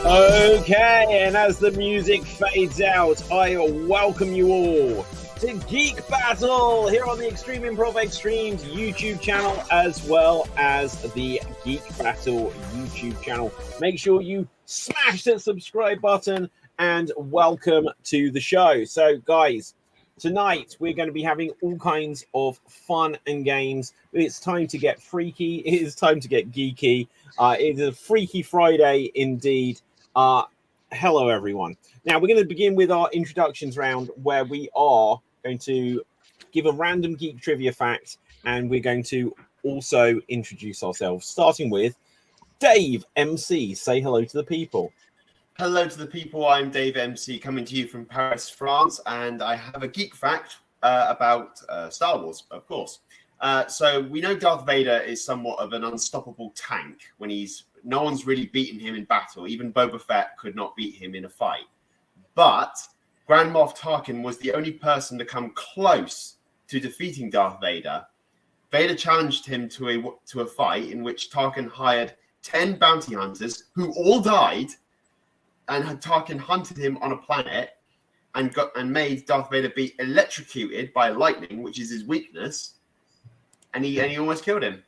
Okay, and as the music fades out, I welcome you all to Geek Battle here on the Extreme Improv Extremes YouTube channel, as well as the Geek Battle YouTube channel. Make sure you smash that subscribe button and welcome to the show. So, guys, tonight we're going to be having all kinds of fun and games. It's time to get freaky. It is time to get geeky. It is a Freaky Friday indeed. Hello, everyone. Now, we're going to begin with our introductions round, where we are going to give a random geek trivia fact, and we're going to also introduce ourselves, starting with Dave MC. Say hello to the people. Hello to the people. I'm Dave MC, coming to you from Paris, France, and I have a geek fact about Star Wars, of course. So we know Darth Vader is somewhat of an unstoppable tank when no one's really beaten him in battle. Even Boba Fett could not beat him in a fight. But Grand Moff Tarkin was the only person to come close to defeating Darth Vader. Vader challenged him to a fight in which Tarkin hired 10 bounty hunters who all died, and had Tarkin hunted him on a planet and made Darth Vader be electrocuted by lightning, which is his weakness, and he almost killed him.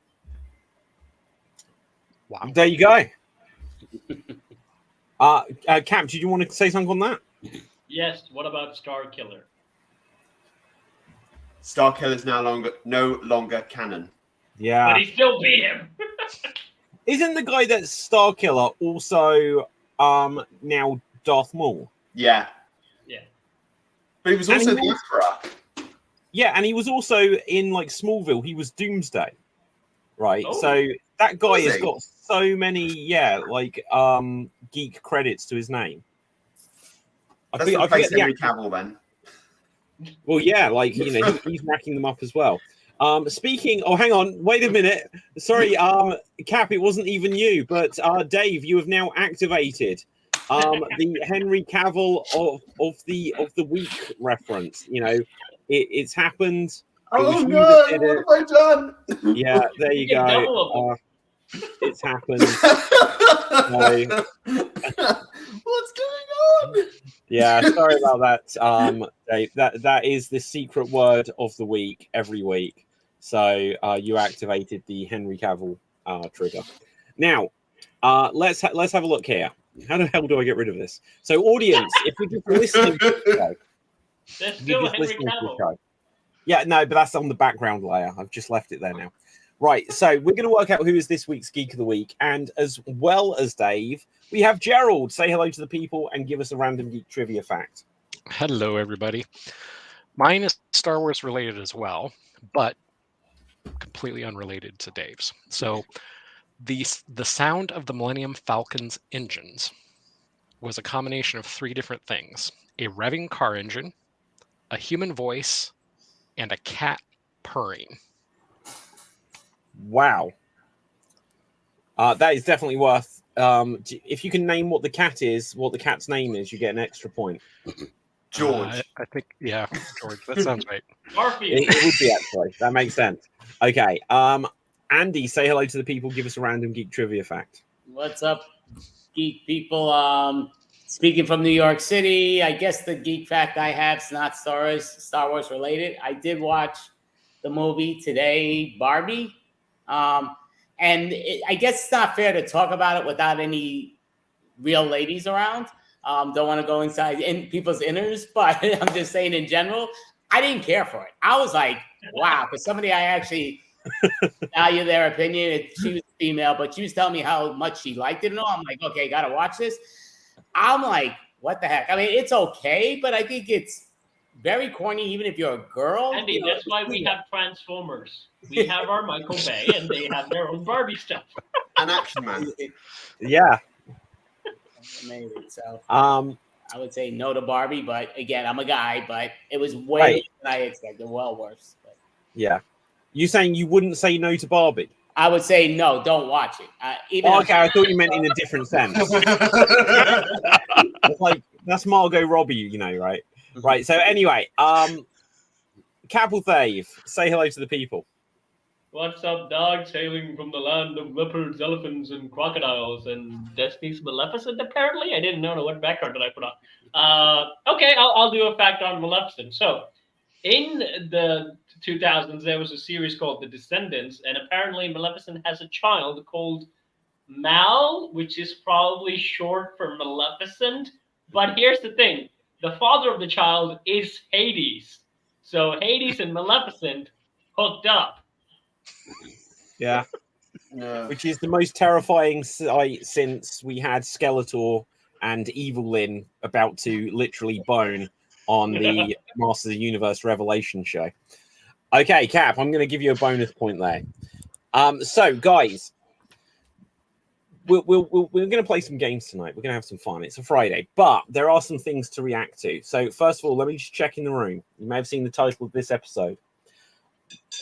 Wow. There you go. Cap, did you want to say something on that? Yes. What about Star Killer? Star Killer's no longer canon. Yeah. But he still beat him. Isn't the guy that's Star Killer also now Darth Maul? Yeah. Yeah. But he was also the Emperor. Yeah, and he was also in like Smallville. He was Doomsday. Right. Oh. So that guy has got so many, geek credits to his name. I forget Henry Cavill then. Well, yeah, he's racking them up as well. Speaking, hang on, wait a minute. Sorry, Cap, it wasn't even you, but Dave, you have now activated the Henry Cavill of the week reference. You know, it's happened. Oh no! What have I done? Yeah, there you go. It's happened. What's going on? Yeah, sorry about that, Dave. That is the secret word of the week every week. So you activated the Henry Cavill trigger. Now, let's have a look here. How the hell do I get rid of this? So, audience, if you're just listening to the show, there's still Henry Cavill. Yeah, no, but that's on the background layer. I've just left it there now. Right, so we're going to work out who is this week's Geek of the Week. And as well as Dave, we have Gerald. Say hello to the people and give us a random geek trivia fact. Hello, everybody. Mine is Star Wars related as well, but completely unrelated to Dave's. So the sound of the Millennium Falcon's engines was a combination of 3 different things: a revving car engine, a human voice, and a cat purring. Wow. That is definitely worth. If you can name what the cat's name is, you get an extra point. George. I think, yeah, George. That sounds right. It would be, actually. That makes sense. Okay. Andy, say hello to the people. Give us a random geek trivia fact. What's up, geek people? Speaking from New York City, I guess the geek fact I have is not Star Wars related. I did watch the movie today, Barbie. I guess it's not fair to talk about it without any real ladies around. Don't want to go inside in people's inners, but I'm just saying in general, I didn't care for it. I was like, wow, because somebody I actually value their opinion. She was female, but she was telling me how much she liked it and all. I'm like, okay, gotta watch this. I'm like, what the heck? I mean, it's okay, but I think it's very corny, even if you're a girl. Andy, that's why we have Transformers. We have our Michael Bay, and they have their own Barbie stuff. An Action Man. Yeah. Maybe so. I would say no to Barbie, but again, I'm a guy, but it was way than I expected. Well worse. But. Yeah. You saying you wouldn't say no to Barbie? I would say no, don't watch it. Okay, I thought you meant in a different sense. It's like that's Margot Robbie, you know, right? Right. So anyway, Capel Thave, say hello to the people. What's up, dogs? Hailing from the land of leopards, elephants, and crocodiles, and Destiny's Maleficent, apparently? I didn't know what background did I put on. Okay, I'll do a fact on Maleficent. So, in the 2000s, there was a series called The Descendants, and apparently Maleficent has a child called Mal, which is probably short for Maleficent. But here's the thing. The father of the child is Hades. So, Hades and Maleficent hooked up. Yeah. No. Which is the most terrifying sight since we had Skeletor and Evelyn about to literally bone on the Masters of the Universe Revelation show. Okay, Cap, I'm going to give you a bonus point there. So, guys, we're going to play some games tonight. We're going to have some fun. It's a Friday, but there are some things to react to. So, first of all, let me just check in the room. You may have seen the title of this episode,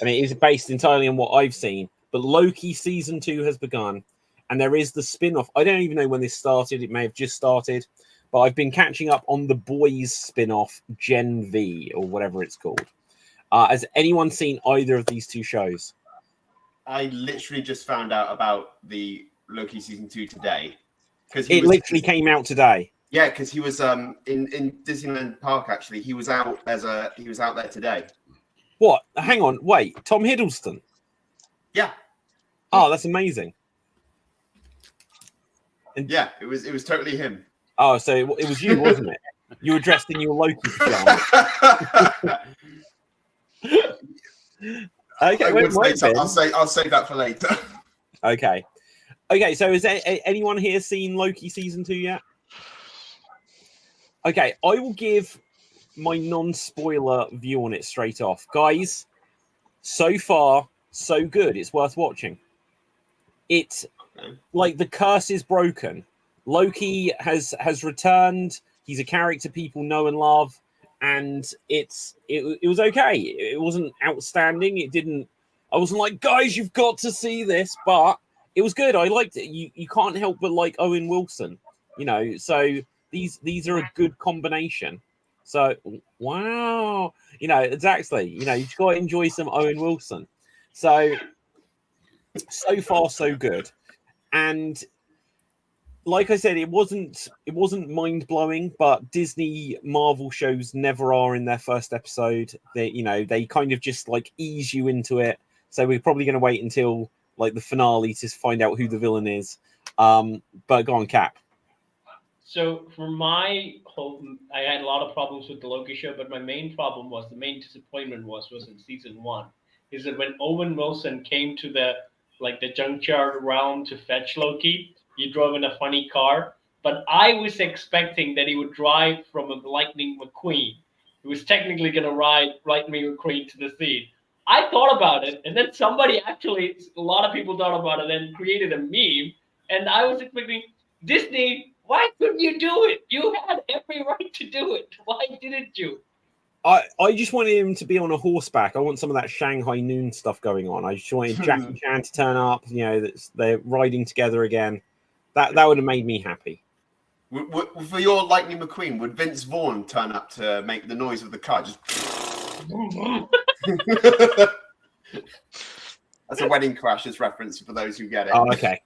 and it is based entirely on what I've seen. But Loki season 2 has begun, and there is the spin-off. I don't even know when this started. It may have just started, but I've been catching up on the Boys spin-off, Gen V, or whatever it's called. Has anyone seen either of these two shows? I literally just found out about the Loki season 2 today. It literally came out today. Yeah, because he was in Disneyland Park. Actually, he was out there today. What? Hang on, wait. Tom Hiddleston. Yeah. Oh, that's amazing. And yeah, it was totally him. Oh, so it was you, wasn't it? You were dressed in your Loki pajamas. Okay, I'll save that for later. Okay. So has anyone here seen Loki season 2 yet? Okay, I will give my non-spoiler view on it straight off, guys. So far, so good. It's worth watching. It's like the curse is broken. Loki has returned. He's a character people know and love, and it was okay. It wasn't outstanding. I wasn't like, guys, you've got to see this, but it was good. I liked it. You can't help but like Owen Wilson, you know. So these are a good combination. So wow, you know, exactly. You know, you've got to enjoy some Owen Wilson. So far so good. And like I said, it wasn't mind blowing, but Disney Marvel shows never are in their first episode. They kind of just like ease you into it. So we're probably going to wait until like the finale to find out who the villain is. But go on, Cap. So for my whole, I had a lot of problems with the Loki show, but my main disappointment was in season 1. Is that when Owen Wilson came to the junkyard realm to fetch Loki, he drove in a funny car. But I was expecting that he would drive from a Lightning McQueen. He was technically going to ride Lightning McQueen to the scene. I thought about it, and then a lot of people thought about it and created a meme. And I was expecting, Disney, why couldn't you do it? You had every right to do it. Why didn't you? I just wanted him to be on a horseback. I want some of that Shanghai Noon stuff going on. I just wanted Jackie Chan to turn up. You know, they're riding together again. That would have made me happy. For your Lightning McQueen, would Vince Vaughn turn up to make the noise of the car? Just that's a Wedding Crashers reference for those who get it. Oh, okay.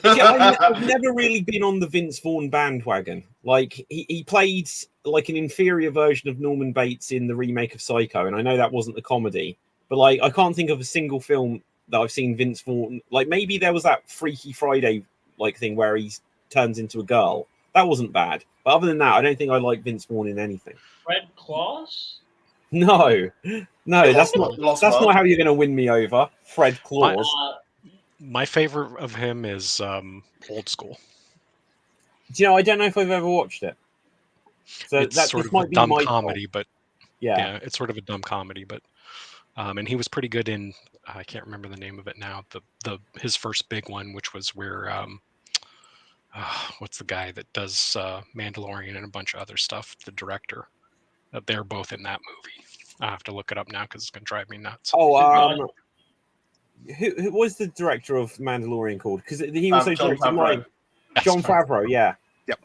I've never really been on the Vince Vaughn bandwagon. Like he played like an inferior version of Norman Bates in the remake of Psycho, and I know that wasn't the comedy, but like I can't think of a single film that I've seen Vince Vaughn. Like maybe there was that Freaky Friday like thing where he turns into a girl. That wasn't bad, but other than that, I don't think I like Vince Vaughn in anything. Red Claws? No, that's not how you're going to win me over, Fred Claus. My favorite of him is Old School. Do you know? I don't know if I've ever watched it. So it's sort of a dumb comedy, but yeah, it's sort of a dumb comedy, but and he was pretty good in. I can't remember the name of it now. His first big one, which was where what's the guy that does Mandalorian and a bunch of other stuff? The director. They're both in that movie. I have to look it up now because it's going to drive me nuts. Oh, who was the director of Mandalorian called? Because he also Jon directed Favreau. like Jon Favreau. Yeah. Yep.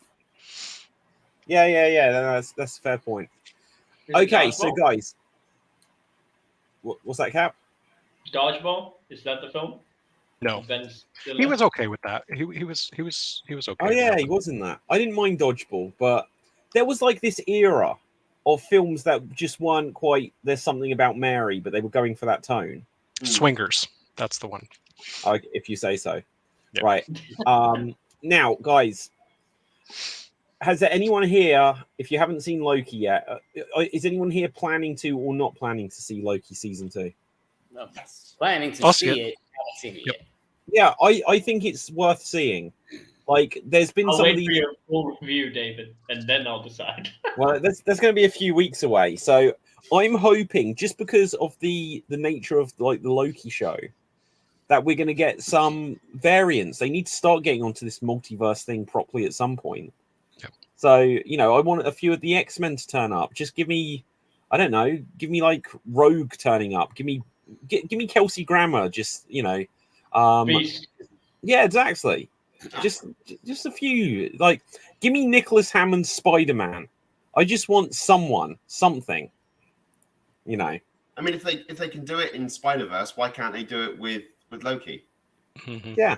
Yeah. That's a fair point. Okay, so guys, what's that, Cap? Dodgeball? Is that the film? No, Ben Stiller? he was okay with that. He was okay. Oh with yeah, that he one. was in that. I didn't mind Dodgeball, but there was like this era of films that just weren't quite. There's something about Mary, but they were going for that tone. Swingers. That's the one. If you say so. Yep. Right. Now, guys, has there anyone here? If you haven't seen Loki yet, is anyone here planning to or not planning to see Loki season 2? No, planning to I'll see see it. I haven't seen it Yep. yet. Yeah, I think it's worth seeing. Like, there's been I'll some wait of for these. your full review, David, and then I'll decide. Well, there's going to be a few weeks away, so I'm hoping just because of the nature of like the Loki show that we're going to get some variants. They need to start getting onto this multiverse thing properly at some point. Yep. So I want a few of the X-Men to turn up. Just give me, I don't know, give me like Rogue turning up. Give me Kelsey Grammer. Just Beast. yeah, exactly. Just a few. Like, give me Nicholas Hammond's Spider-Man. I just want something. I mean, if they can do it in Spider-Verse, why can't they do it with Loki? Mhm. Yeah.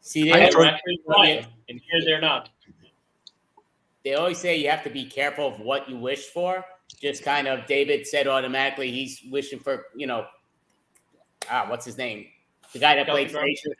See, They they were actually trying, and here they're not. They always say you have to be careful of what you wish for. Just kind of, David said automatically he's wishing for, what's his name? The guy that played Frasier.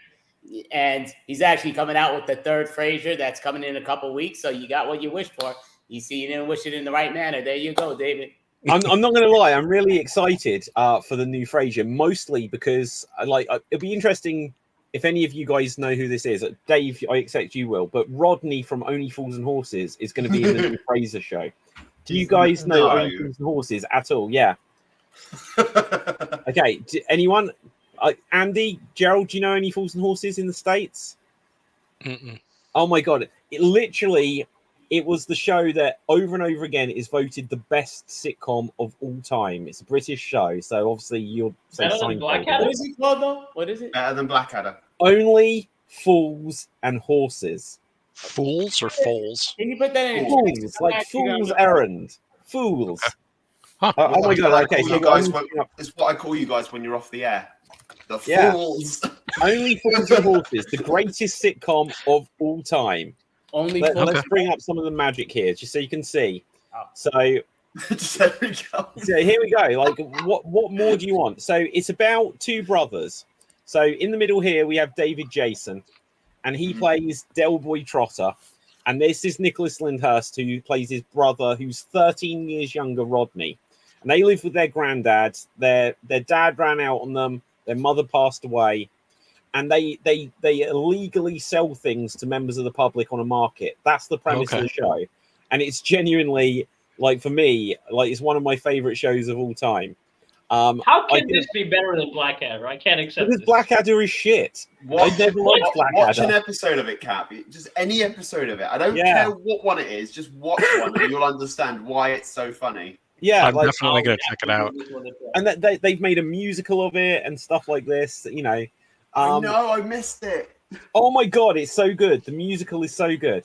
And he's actually coming out with the third Frasier that's coming in a couple weeks. So you got what you wished for. You see, you didn't wish it in the right manner. There you go, David. I'm not going to lie. I'm really excited for the new Frasier, mostly because it'll be interesting if any of you guys know who this is. Dave, I expect you will. But Rodney from Only Fools and Horses is going to be in the new Frasier show. Do you guys know Only Fools and Horses at all? Yeah. Okay. Anyone? Andy, Gerald, do you know Only Fools and Horses in the States? Mm-mm. Oh my God. It was the show that over and over again is voted the best sitcom of all time. It's a British show, so obviously you'll say Better than Seinfeld. Blackadder? What is it called, though? What is it? Better than Blackadder. Only Fools and Horses. Fools or foals? Can you put that in? Fools, like Fool's Errand. Fools. Huh. Oh my God, okay. So It's what I call you guys when you're off the air. The Yeah. fools. Only Fools and Horses, the greatest sitcom of all time. Only Let's bring up some of the magic here, just so you can see. Oh. So There we go. So here we go. Like, what more do you want? So it's about two brothers. So in the middle here we have David Jason, and he plays Delboy Trotter, and this is Nicholas Lyndhurst, who plays his brother, who's 13 years younger, Rodney. And they live with their granddad. Their dad ran out on them. Their mother passed away, and they illegally sell things to members of the public on a market. That's the premise of the show, and it's genuinely, like, for me, like, it's one of my favorite shows of all time. How can this be better than Blackadder? I can't accept because this. Blackadder is shit. I never liked Watch Blackadder. an episode of it, Cap. Just any episode of it. I don't care what one it is. Just watch one, and you'll understand why it's so funny. Yeah, I'm definitely going to check it out. And they've made a musical of it and stuff like this. I know, I missed it. Oh my God, it's so good. The musical is so good.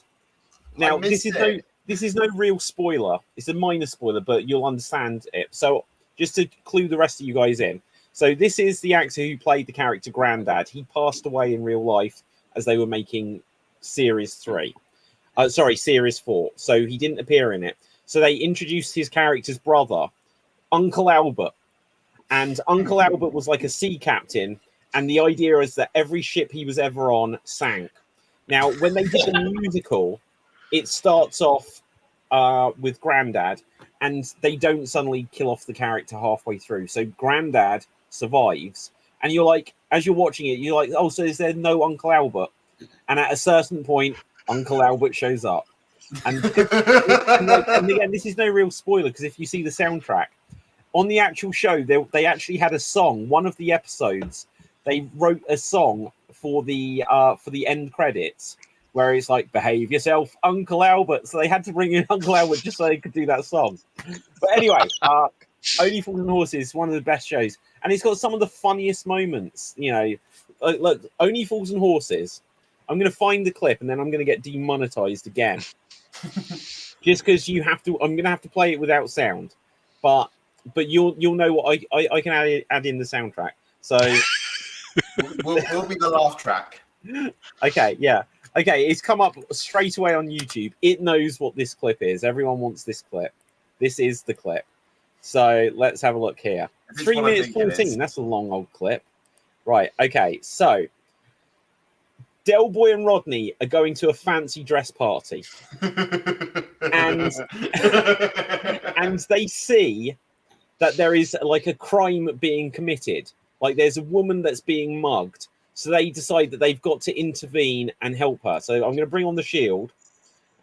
Now, this is no real spoiler. It's a minor spoiler, but you'll understand it. So, just to clue the rest of you guys in. So, this is the actor who played the character Grandad. He passed away in real life as they were making Series 4. So, he didn't appear in it. So, they introduced his character's brother, Uncle Albert. And Uncle Albert was like a sea captain. And the idea is that every ship he was ever on sank. Now, when they did the musical, it starts off with Grandad, and they don't suddenly kill off the character halfway through. So Grandad survives, and you're like, as you're watching it, you're like, oh, so is there no Uncle Albert? And at a certain point, Uncle Albert shows up. And again, this is no real spoiler, because if you see the soundtrack, on the actual show, they actually had a song. One of the episodes, they wrote a song for the end credits, where it's like, behave yourself, Uncle Albert. So they had to bring in Uncle Albert just so they could do that song. But anyway, Only Fools and Horses, one of the best shows, and it's got some of the funniest moments. You know, look, Only Fools and Horses. I'm going to find the clip, and then I'm going to get demonetized again, just because you have to. I'm going to have to play it without sound, but you'll know what I can add in the soundtrack. So we'll be the laugh track. Okay, yeah. Okay, it's come up straight away on YouTube. It knows what this clip is. Everyone wants this clip. This is the clip. So let's have a look here. 3 minutes 14. That's a long old clip. Right, okay. So Del Boy and Rodney are going to a fancy dress party. and they see that there is like a crime being committed. Like there's a woman that's being mugged. So they decide that they've got to intervene and help her. So I'm going to bring on the shield,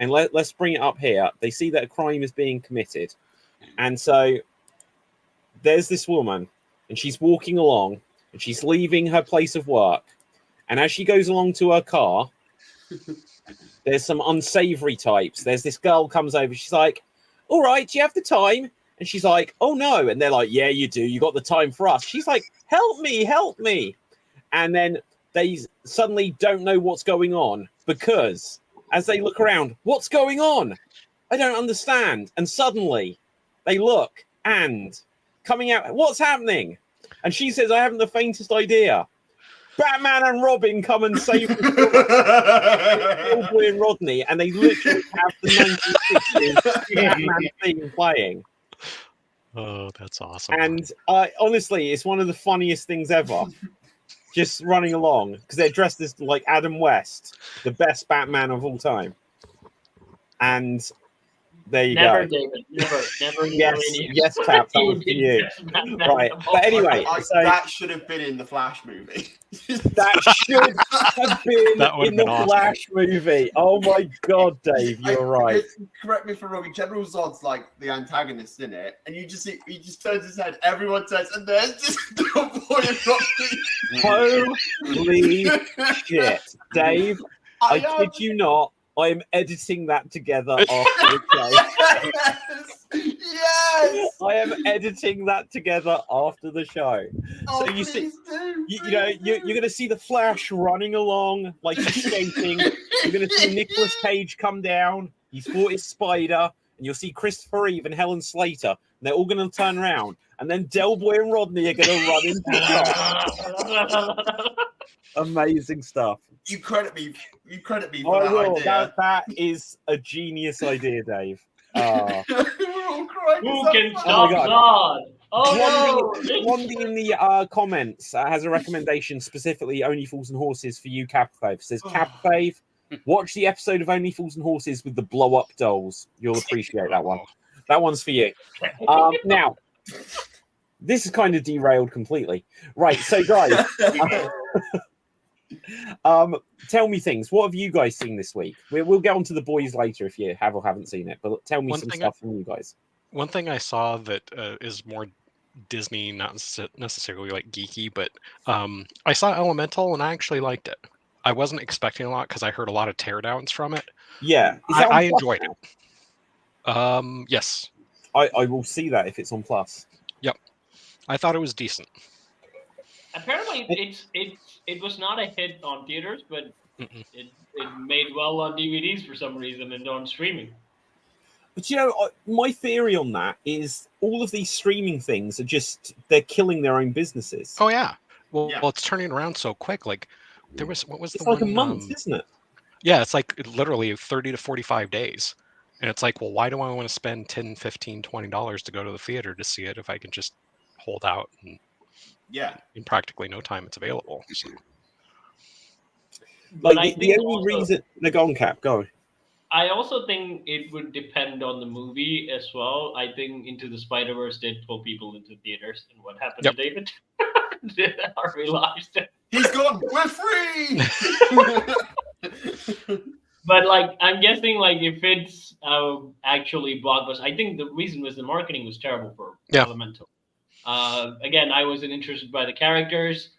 and let's bring it up here. They see that a crime is being committed. And so there's this woman, and she's walking along, and she's leaving her place of work. And as she goes along to her car, there's some unsavory types. There's this girl comes over. She's like, all right, do you have the time? And she's like, oh, no. And they're like, yeah, you do. You got the time for us. She's like, help me, help me. And then they suddenly don't know what's going on because as they look around, what's going on? I don't understand. And suddenly they look and coming out, what's happening? And she says, I haven't the faintest idea. Batman and Robin come and save Boy and Rodney, and they literally have the 1960s Batman theme playing. Oh, that's awesome. And honestly, it's one of the funniest things ever. Just running along because they're dressed as like Adam West, the best Batman of all time. And there you Never, go. David. Never. Yes, Cap, that was for you. Right, but anyway, so that should have been in the Flash movie. that should have been in the Flash movie. Oh my God, Dave, you're right. Correct me if I'm wrong. General Zod's like the antagonist in it, and you just see he just turns his head. Everyone turns, and there's just Del Boy and Rodney. Holy shit, Dave! I kid you not. I am editing that together after the show. Yes! I am editing that together after the show. Oh, so you see, you're going to see the Flash running along like he's skating. You're going to see Nicolas Cage come down. He's fought his spider, and you'll see Christopher Reeve and Helen Slater. And they're all going to turn around, and then Del Boy and Rodney are going to run into the car. Amazing stuff. You credit me for that idea. That is a genius idea, Dave. We're all crying. Who can stop God? Oh no! Blondie in the comments has a recommendation specifically Only Fools and Horses for you, Capfave. Says Capfave, watch the episode of Only Fools and Horses with the blow up dolls. You'll appreciate that one. That one's for you. Now, this is kind of derailed completely. Right, so guys. Tell me things. What have you guys seen this week? We'll get on to the boys later if you have or haven't seen it, but tell me some stuff from you guys. One thing I saw that is more Disney, not necessarily like geeky, but I saw Elemental and I actually liked it. I wasn't expecting a lot because I heard a lot of teardowns from it. Yeah, I enjoyed it. Yes, I will see that if it's on Plus. Yep, I thought it was decent. Apparently, it was not a hit on theaters, but it made well on DVDs for some reason and on streaming. But you know, my theory on that is all of these streaming things are they're killing their own businesses. Oh yeah, well it's turning around so quick. Like there was it's like a month, isn't it? Yeah, it's like literally 30 to 45 days. And it's like, well, why do I want to spend $10, $15, $20 to go to the theater to see it if I can just hold out and in practically no time it's available. So. Like the only reason go on, Cap, go. I also think it would depend on the movie as well. I think Into the Spider-Verse did pull people into theaters, and what happened to David? I realized it. He's gone. We're free. But like, I'm guessing like if it's actually blockbuster, I think the reason was the marketing was terrible for Elemental. Again, I wasn't interested by the characters.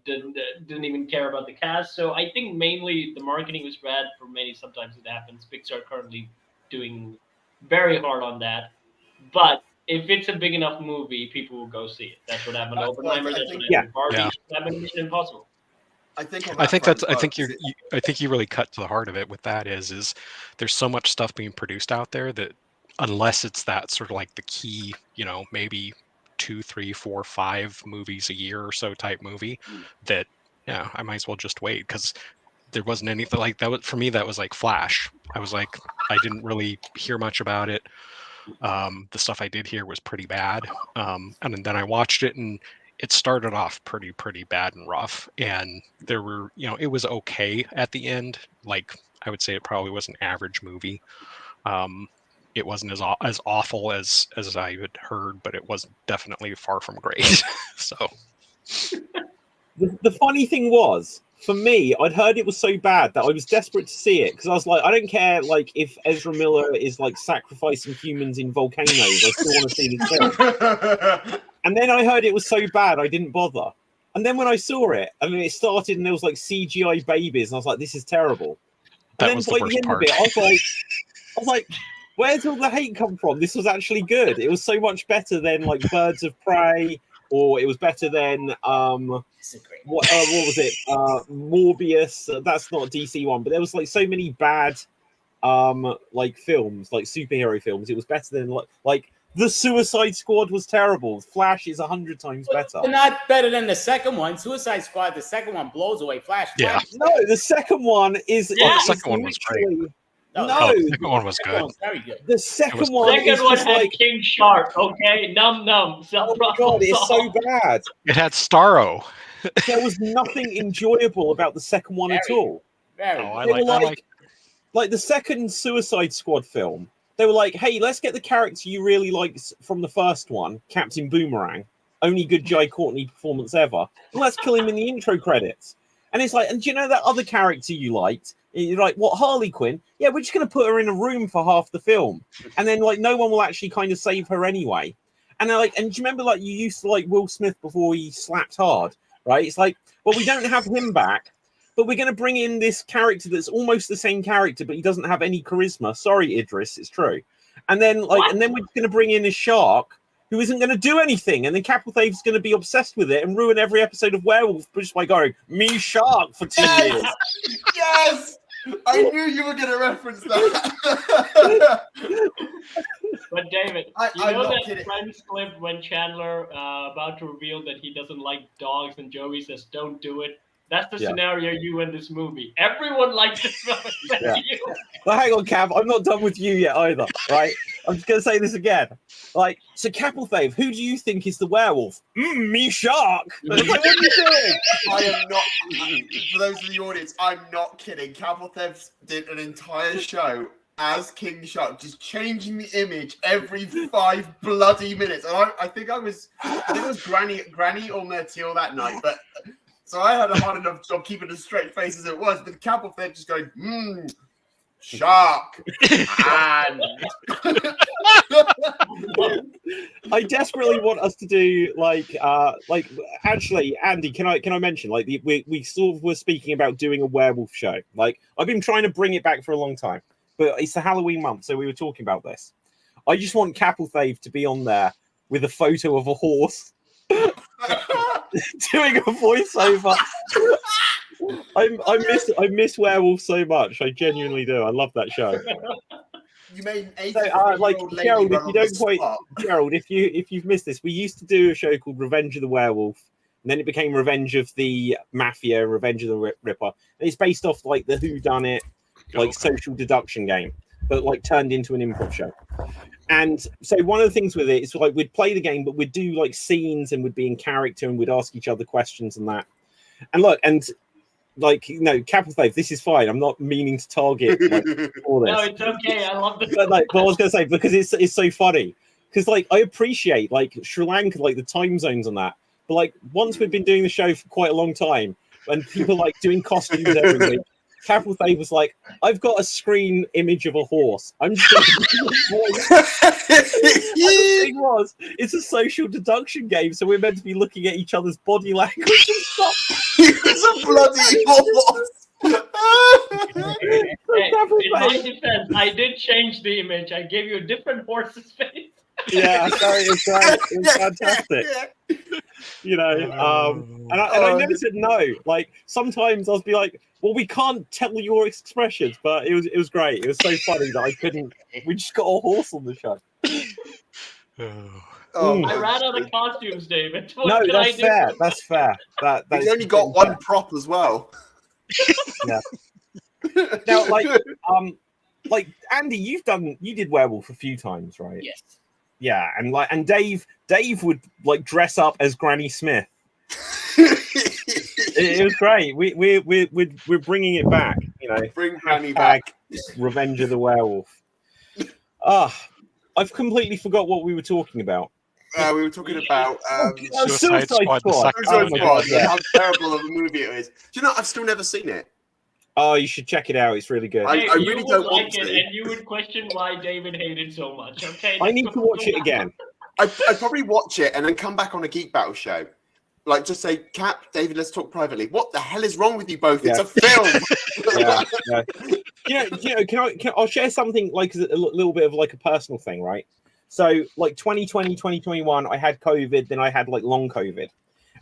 Didn't even care about the cast. So I think mainly the marketing was bad for many. Sometimes it happens. Pixar currently doing very hard on that. But if it's a big enough movie, people will go see it. That's what happened to Oppenheimer. I That's think- what happened to Barbie. Yeah. That's what happened to Mission Impossible. I think on I that think front that's. as I well, think 'cause I think you really cut to the heart of it. With that is there's so much stuff being produced out there that unless it's that sort of like the key, maybe 2, 3, 4, 5 movies a year or so type movie, that I might as well just wait because there wasn't anything like that. For me, that was like Flash. I was like, I didn't really hear much about it. The stuff I did hear was pretty bad, and then I watched it and it started off pretty bad and rough, and there were it was okay at the end. Like I would say it probably was an average movie. It wasn't as awful as I had heard, but it was definitely far from great. So The funny thing was, for me, I'd heard it was so bad that I was desperate to see it because I was like, I don't care like if Ezra Miller is like sacrificing humans in volcanoes. I still want to see this film. And then I heard it was so bad, I didn't bother. And then when I saw it, I mean, it started and there was like CGI babies, and I was like, this is terrible. And that then was by the worst end part. of it, I was like, where's all the hate come from? This was actually good. It was so much better than like Birds of Prey, or it was better than what was it? Morbius. That's not a DC one, but there was like so many bad like films, like superhero films. It was better than like the Suicide Squad was terrible. Flash is 100 times better. But not better than the second one. Suicide Squad, the second one blows away Flash. Yeah. No, the second one is. Yeah, the second one was great. No, the second one was The good. second one's very good. the second was- one Second is one just had like, King Shark. Okay, num. oh my god, it's so bad. It had Starro. There was nothing enjoyable about the second one at Very. all. Very Oh, good. They were I like. like the second Suicide Squad film. They were like, hey, let's get the character you really liked from the first one, Captain Boomerang, only good Jai Courtney performance ever, and let's kill him in the intro credits. And it's like, and do you know that other character you liked? You're like, what, Harley Quinn? Yeah, we're just going to put her in a room for half the film. And then, like, no one will actually kind of save her anyway. And they're like, and do you remember, like, you used to like Will Smith before he slapped hard, right? It's like, well, we don't have him back, but we're going to bring in this character that's almost the same character, but he doesn't have any charisma. Sorry, Idris, it's true. And then, like, and then we're going to bring in a shark who isn't going to do anything, and then Capelthave's going to be obsessed with it and ruin every episode of Werewolf just by going, me shark for 2 years. Yes! I knew you were going to reference that. But David, I'm you know not that kidding. Friends clip when Chandler about to reveal that he doesn't like dogs, and Joey says, "Don't do it." That's the Yeah. scenario you in this movie. Everyone likes this film except Yeah. you. But hang on, Cav, I'm not done with you yet either, right? I'm just going to say this again. Like, so Capelthave, who do you think is the werewolf? Me shark. It's like, what are you doing? I am not, for those in the audience, I'm not kidding. Capelthev did an entire show as King Shark, just changing the image every 5 bloody minutes. And I think it was Granny or Mertil that night, but so I had a hard enough job keeping a straight face as it was, but Capelthev just going, shark. And I desperately want us to do like actually, Andy, can I mention like we sort of were speaking about doing a werewolf show. Like I've been trying to bring it back for a long time, but it's the Halloween month, so we were talking about this. I just want Capelthave to be on there with a photo of a horse doing a voiceover. I miss werewolf so much. I genuinely do. I love that show. you made an So, 80-year-old like lady Gerald, run if on you the don't quite, spot. Gerald, if you've missed this, we used to do a show called Revenge of the Werewolf, and then it became Revenge of the Mafia, Revenge of the Ripper. And it's based off like the whodunit, like social deduction game, but like turned into an improv show. And so one of the things with it is like we'd play the game, but we'd do like scenes and we'd be in character and we'd ask each other questions and that. And look, and like, you know, Capelthave, this is fine. I'm not meaning to target like, all this. No, it's okay. I love this. But like, but I was gonna say because it's so funny because like I appreciate like Sri Lanka, like the time zones on that. But like once we've been doing the show for quite a long time, and people like doing costumes every week, Capelthave was like, "I've got a screen image of a horse. I'm just gonna do the voice." The thing was, it's a social deduction game, so we're meant to be looking at each other's body language and stuff. He was a bloody horse. Hey, in my defense, I did change the image. I gave you a different horse's face. Yeah, so it's great. It's fantastic. Yeah. You know, and I never said no. Like sometimes I'll be like, "Well, we can't tell your expressions," but it was great. It was so funny that I couldn't. We just got a horse on the show. Oh, I ran out of costumes, David. No, What can I that's do? fair. That's fair. That He's is only got completely one prop as well. Yeah. Now, like Andy, you did werewolf a few times, right? Yes. Yeah, and Dave would like dress up as Granny Smith. It was great. We're bringing it back. You know, Bring Granny hashtag back. Revenge of the Werewolf. Ah, I've completely forgot what we were talking about. We were talking about Suicide Squad, the second Suicide one, Squad, yeah. and how terrible of a movie it is. Do you know, I've still never seen it. Oh, you should check it out. It's really good. I Hey, really you would don't like want it, to. and you would question why David hated so much. Okay, I need to watch it again. I'd probably watch it and then come back on a Geek Battle show. Like, just say, Cap, David, let's talk privately. What the hell is wrong with you both? It's Yeah. a film. Yeah. I'll share something like a little bit of like a personal thing, right? So like 2020, 2021, I had COVID, then I had like long COVID.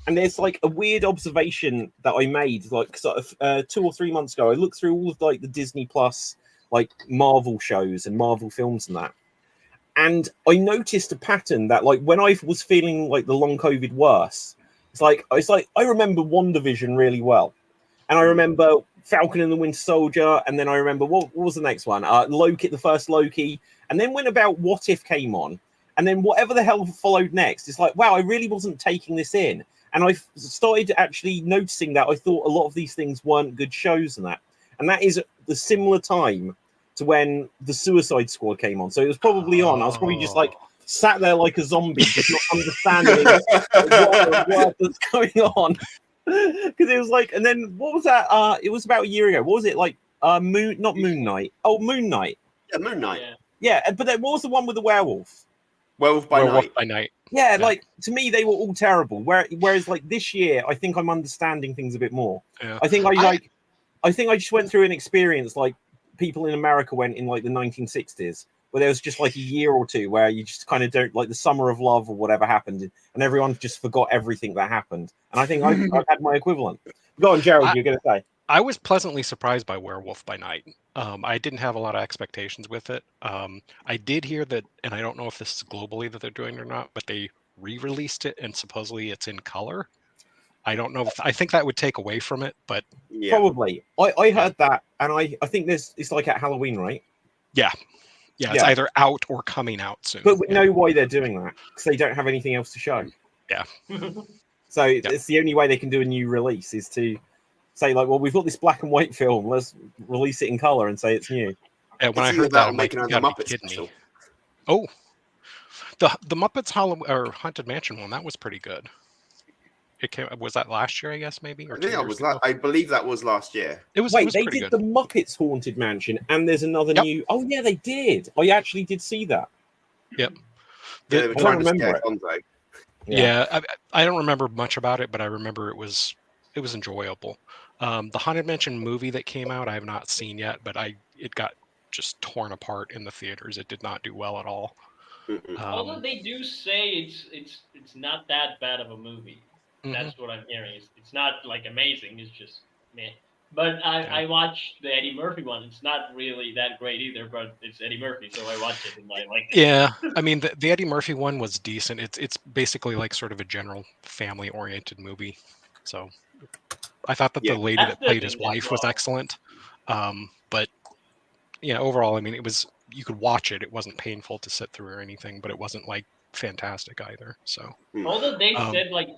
And there's like a weird observation that I made like sort of 2 or 3 months ago. I looked through all of like the Disney Plus, like Marvel shows and Marvel films and that. And I noticed a pattern that like when I was feeling like the long COVID worse, it's like I remember WandaVision really well. And I remember Falcon and the Winter Soldier, and then I remember what was the next one? Loki, the first Loki, and then when about What If came on, and then whatever the hell followed next, it's like, wow, I really wasn't taking this in, and I started actually noticing that I thought a lot of these things weren't good shows, and that is the similar time to when the Suicide Squad came on. So it was probably on. I was probably just like sat there like a zombie, just not understanding what was going on. Because it was like, and then what was that? It was about a year ago. What was it like? Moon Knight. Oh, Moon Knight. Yeah, Moon Knight. Yeah, but then what was the one with the werewolf? Werewolf by Night. Yeah, like to me they were all terrible. Whereas like this year, I think I'm understanding things a bit more. Yeah. I think I just went through an experience like people in America went in like the 1960s, where there was just like a year or two where you just kind of don't like the summer of love or whatever happened, and everyone just forgot everything that happened. And I think I've had my equivalent. Go on, Gerald, you're going to say. I was pleasantly surprised by Werewolf by Night. I didn't have a lot of expectations with it. I did hear that, and I don't know if this is globally that they're doing it or not, but they re-released it and supposedly it's in color. I don't know. I think that would take away from it, but probably. I heard that, and I think it's like at Halloween, right? Yeah, it's either out or coming out soon. But we know why they're doing that, because they don't have anything else to show. Yeah. So it's the only way they can do a new release is to say like, well, we've got this black and white film, let's release it in color and say it's new. Yeah, when I heard that, I'm like, you gotta be kidding me. Oh, the Muppets Haunted Mansion one, that was pretty good. Was that last year, I guess, maybe? Or I believe that was last year. They did the Muppets Haunted Mansion, and there's another new. Oh yeah, they did. I actually did see that. Yep. They were trying to scare Gonzo. Yeah, I don't remember much about it, but I remember it was enjoyable. The Haunted Mansion movie that came out, I have not seen yet, but it got just torn apart in the theaters. It did not do well at all. Although they do say it's not that bad of a movie. That's what I'm hearing. It's not like amazing. It's just meh. But I watched the Eddie Murphy one. It's not really that great either, but it's Eddie Murphy, so I watched it and I liked it. Yeah, I mean the Eddie Murphy one was decent. It's basically like sort of a general family-oriented movie. So I thought that the lady that played his wife was excellent. But overall, I mean, you could watch it. It wasn't painful to sit through or anything, but it wasn't like fantastic either. So although they said like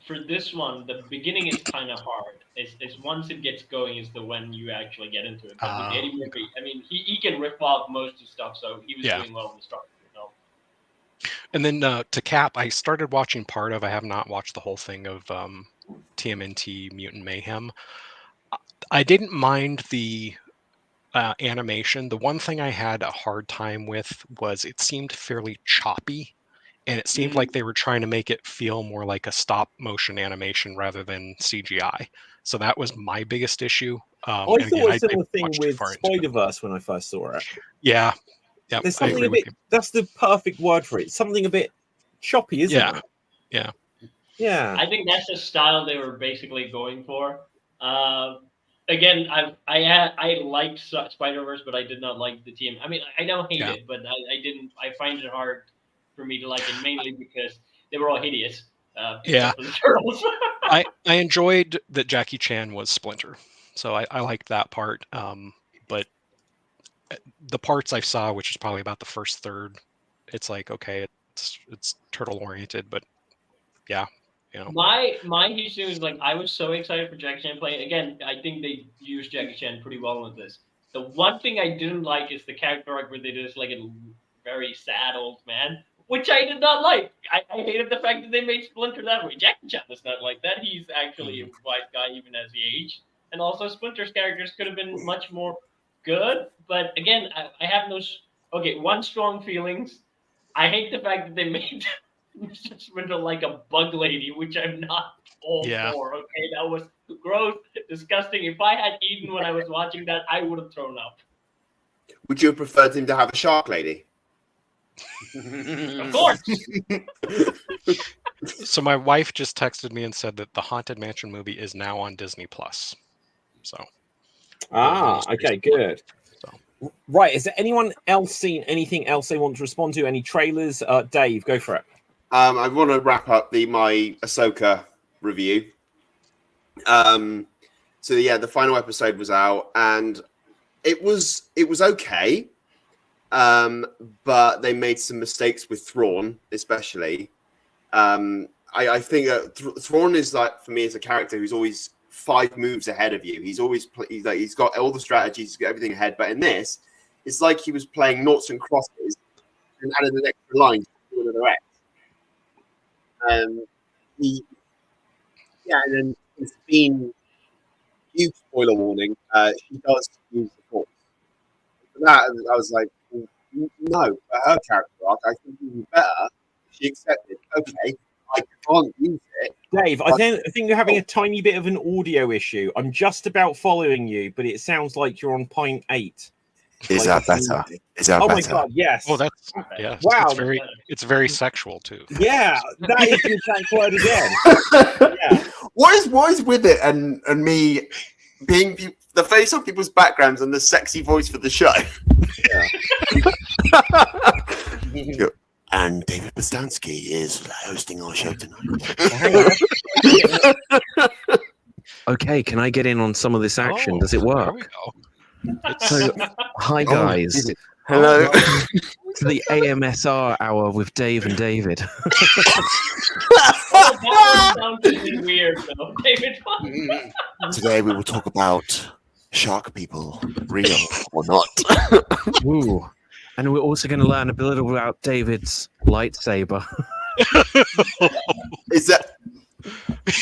for this one, the beginning is kind of hard. Is once it gets going is the when you actually get into it. But with Eddie Murphy, I mean, he can rip off most of the stuff, so he was doing well in the start. And then to cap, I started watching part of. I have not watched the whole thing of TMNT Mutant Mayhem. I didn't mind the animation. The one thing I had a hard time with was it seemed fairly choppy. And it seemed like they were trying to make it feel more like a stop motion animation rather than CGI. So that was my biggest issue. I thought a similar thing with Spider-Verse when I first saw it. Yeah. Yeah, There's I something agree a with bit. That's the perfect word for it. Something a bit choppy, isn't Yeah. it? Yeah. Yeah. I think that's the style they were basically going for. Again, I liked Spider-Verse, but I did not like the team. I mean, I don't hate Yeah. it, but I didn't. I find it hard for me to like it, mainly because they were all hideous, Yeah. except for the turtles. I enjoyed that Jackie Chan was Splinter, so I liked that part. But the parts I saw, which is probably about the first third, it's like, okay, it's turtle oriented, but yeah, you know, My huge thing is like I was so excited for Jackie Chan playing. Again, I think they used Jackie Chan pretty well with this. The one thing I didn't like is the character arc where they did this like a very sad old man, which I did not like. I hated the fact that they made Splinter that way. Jackie Chan is not like that. He's actually a wise guy even as he aged. And also Splinter's characters could have been much more good. But again, I have no okay, one strong feelings. I hate the fact that they made Mr. Spindle like a bug lady, which I'm not all Yeah. for. Okay, that was gross, disgusting. If I had eaten when I was watching that, I would have thrown up. Would you have preferred him to have a shark lady? Of course. So my wife just texted me and said that the Haunted Mansion movie is now on Disney Plus. So Okay, good. So. Right, is there anyone else seen anything else they want to respond to? Any trailers? Dave, go for it. I want to wrap up my Ahsoka review. So yeah, the final episode was out, and it was okay. But they made some mistakes with Thrawn, especially. I think Thrawn is like, for me, as a character who's always 5 moves ahead of you. He's got all the strategies, he's got everything ahead. But in this, it's like he was playing noughts and crosses and added an extra line to do another X. And then it's been huge spoiler warning. She does use the Force. For that, I was like, no, for her character arc, I think it would be better if she accepted. Okay, I can't use it. Dave, I think you're having a tiny bit of an audio issue. I'm just about following you, but it sounds like you're on point 8. Is that better? Is that Oh better? my god, yes. Oh, that's Wow. It's very sexual too. Yeah, that is the exact word again. Yeah. What is with it and me being the face on people's backgrounds and the sexy voice for the show? Yeah. And David Bostansky is hosting our show tonight. Okay, can I get in on some of this action? Oh, Does it there work? we go. So, hi guys. Hello. To the AMSR hour with Dave and David. Oh, that would sound really weird, though. David, Today we will talk about shark people, real or not. Ooh. And we're also going to learn a little about David's lightsaber. Is that? you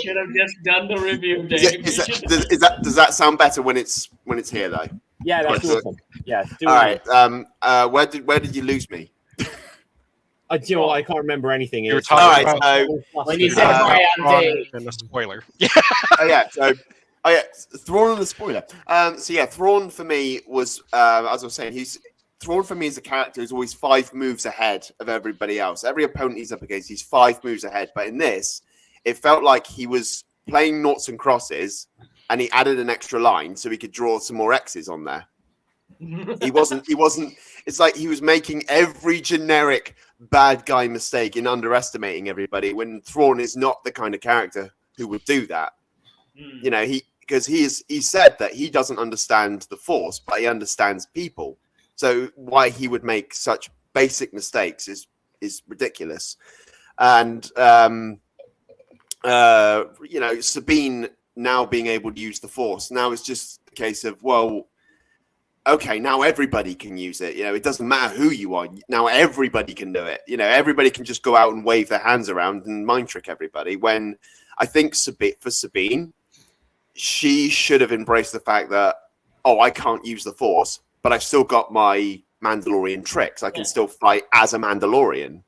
should have just done the review, Dave. Does that sound better when it's here though? Yeah, that's Right. awesome. Yeah. All right. Where did you lose me? I can't remember anything. You were It's- talking All right, about When you said sorry, I'm Dave. and a spoiler. Thrawn and the spoiler. Thrawn for me was, as I was saying, Thrawn for me is a character who's always 5 moves ahead of everybody else. Every opponent he's up against, he's 5 moves ahead. But in this, it felt like he was playing noughts and crosses, and he added an extra line so he could draw some more X's on there. He wasn't. It's like he was making every generic bad guy mistake in underestimating everybody. When Thrawn is not the kind of character who would do that. You know, he said that he doesn't understand the Force, but he understands people. So why he would make such basic mistakes is ridiculous. And Sabine now being able to use the Force, now it's just a case of, well, okay, now everybody can use it. You know, it doesn't matter who you are. Now everybody can do it. You know, everybody can just go out and wave their hands around and mind trick everybody. When I think for Sabine, she should have embraced the fact that, oh, I can't use the Force, but I've still got my Mandalorian tricks. I can still fight as a Mandalorian.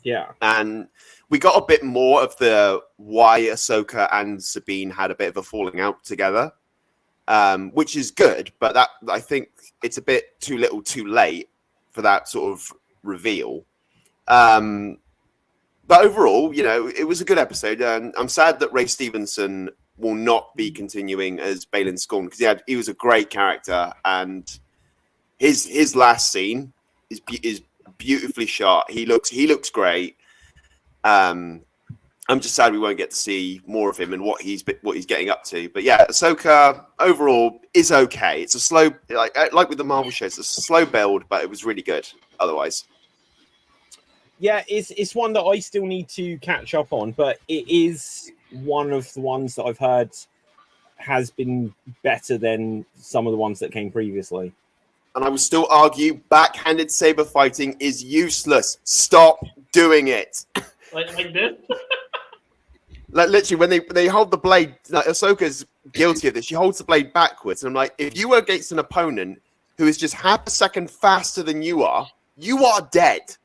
Yeah. And we got a bit more of the why Ahsoka and Sabine had a bit of a falling out together. which is good. But that I think it's a bit too little, too late for that sort of reveal. But overall, it was a good episode. I'm sad that Ray Stevenson will not be continuing as Balin Scorn because he was a great character, and his last scene is beautifully shot. He looks great. I'm just sad we won't get to see more of him and what he's getting up to. But yeah, Ahsoka overall is okay. It's a slow, like with the Marvel shows, it's a slow build, but it was really good otherwise. Yeah, it's one that I still need to catch up on, but it is one of the ones that I've heard has been better than some of the ones that came previously. And I will still argue backhanded saber fighting is useless. Stop doing it. Like this? Like literally, when they hold the blade, like Ahsoka's guilty of this. She holds the blade backwards, and I'm like, if you were against an opponent who is just half a second faster than you are dead.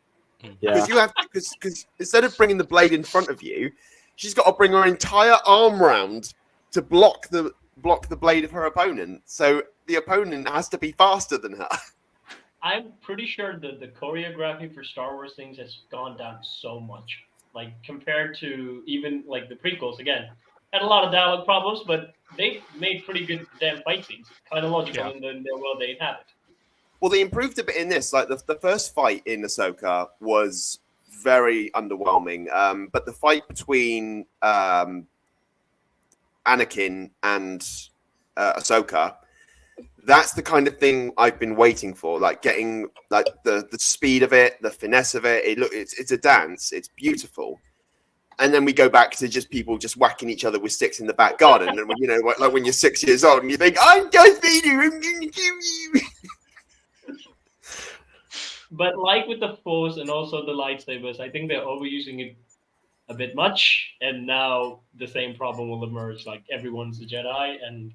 Yeah. Because instead of bringing the blade in front of you, she's got to bring her entire arm round to block the blade of her opponent. So the opponent has to be faster than her. I'm pretty sure that the choreography for Star Wars things has gone down so much. Like compared to even like the prequels, again, had a lot of dialogue problems, but they made pretty good damn fight scenes. Kind of logical in the world they inhabit. Well, they improved a bit in this. Like the first fight in Ahsoka was very underwhelming. But the fight between Anakin and Ahsoka, that's the kind of thing I've been waiting for. Like getting like the speed of it, the finesse of it. It's a dance. It's beautiful. And then we go back to just people just whacking each other with sticks in the back garden. And like when you're 6 years old and you think, I'm Darth Vader, I'm going to kill you. But like with the Force and also the lightsabers, I think they're overusing it a bit much, and now the same problem will emerge. Like everyone's a Jedi, and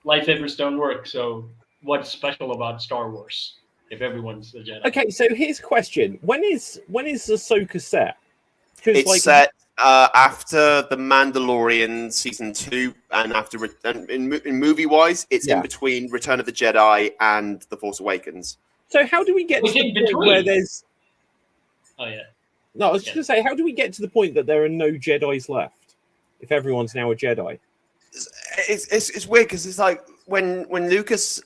lightsabers don't work. So what's special about Star Wars if everyone's a Jedi? Okay, so here's a question: When is Ahsoka set? It's set after the Mandalorian season 2, and after in movie wise, it's in between Return of the Jedi and The Force Awakens. So how do we get to the point where there's... Oh, yeah. No, I was just going to say, how do we get to the point that there are no Jedis left? If everyone's now a Jedi? It's weird, because it's like, when Lucas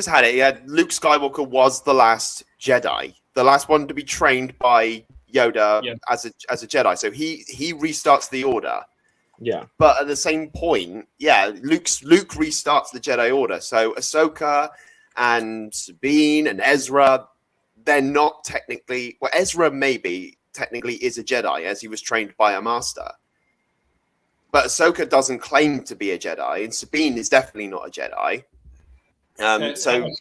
had it, he had Luke Skywalker was the last Jedi. The last one to be trained by Yoda as a Jedi. So he restarts the Order. Yeah. But at the same point, Luke restarts the Jedi Order. So Ahsoka and Sabine and Ezra, they're not technically... Well, Ezra maybe technically is a Jedi, as he was trained by a master. But Ahsoka doesn't claim to be a Jedi, and Sabine is definitely not a Jedi. Ahsoka's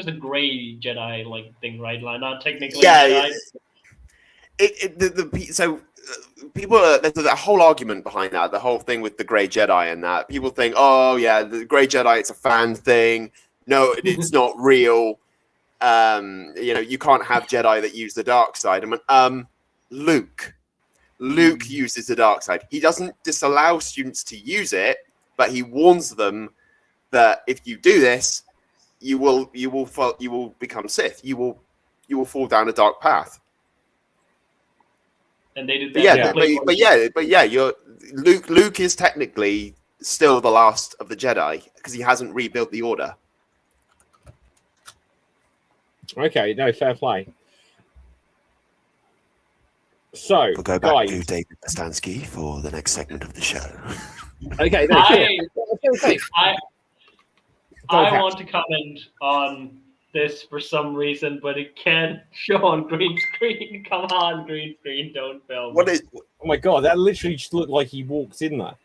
the gray Jedi like thing, right? Like not technically Jedi. People there's a whole argument behind that, the whole thing with the Grey Jedi and that. People think, oh yeah, the Grey Jedi, it's a fan thing. No, it's not real. You can't have Jedi that use the dark side. Luke uses the dark side. He doesn't disallow students to use it, but he warns them that if you do this, you will become Sith. You will fall down a dark path. And they did that. Luke is technically still the last of the Jedi because he hasn't rebuilt the Order. Okay, no, fair play. So we'll go back to David Stansky for the next segment of the show. Okay, I want to comment on this for some reason, but it can't show on green screen. Come on, green screen, don't film. Oh my god, that literally just looked like he walked in there.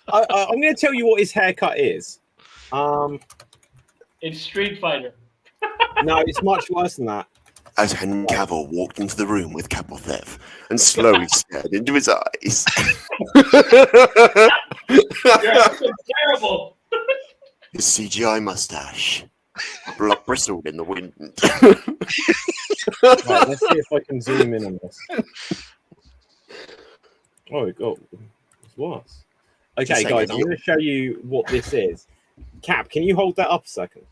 I'm going to tell you what his haircut is. It's Street Fighter. No, it's much worse than that. As Henry Cavill walked into the room with Kapothev and slowly stared into his eyes. You're terrible. His CGI mustache bristled in the wind. Right, let's see if I can zoom in on this. Oh, God. What? Okay, Just saying, guys, I'm going to show you what this is. Cap, can you hold that up a second?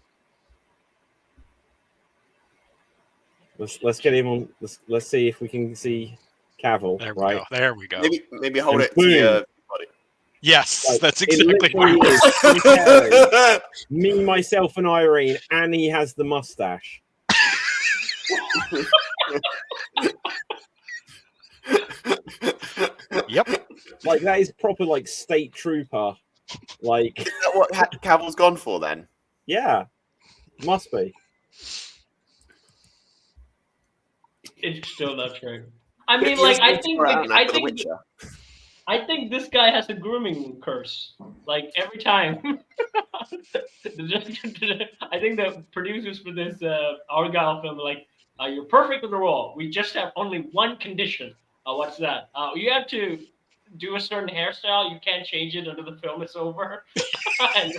Let's get him on. Let's see if we can see Cavill. There we right? go. There we go. Maybe hold And it to your body. Yes, Like, that's it exactly what literally I is was. Jim Carrey, me, myself, and Irene, and he has the mustache. Yep. Like that is proper like state trooper. Like Is that what Cavill's gone for then? yeah, must be. It's still not true. I mean, He like, was I going think, for it out now I for The think, Witcher. I think this guy has a grooming curse. Like every time. I think the producers for this Argyle film are like, you're perfect for the role. We just have only one condition. What's that? You have to do a certain hairstyle. You can't change it until the film is over. and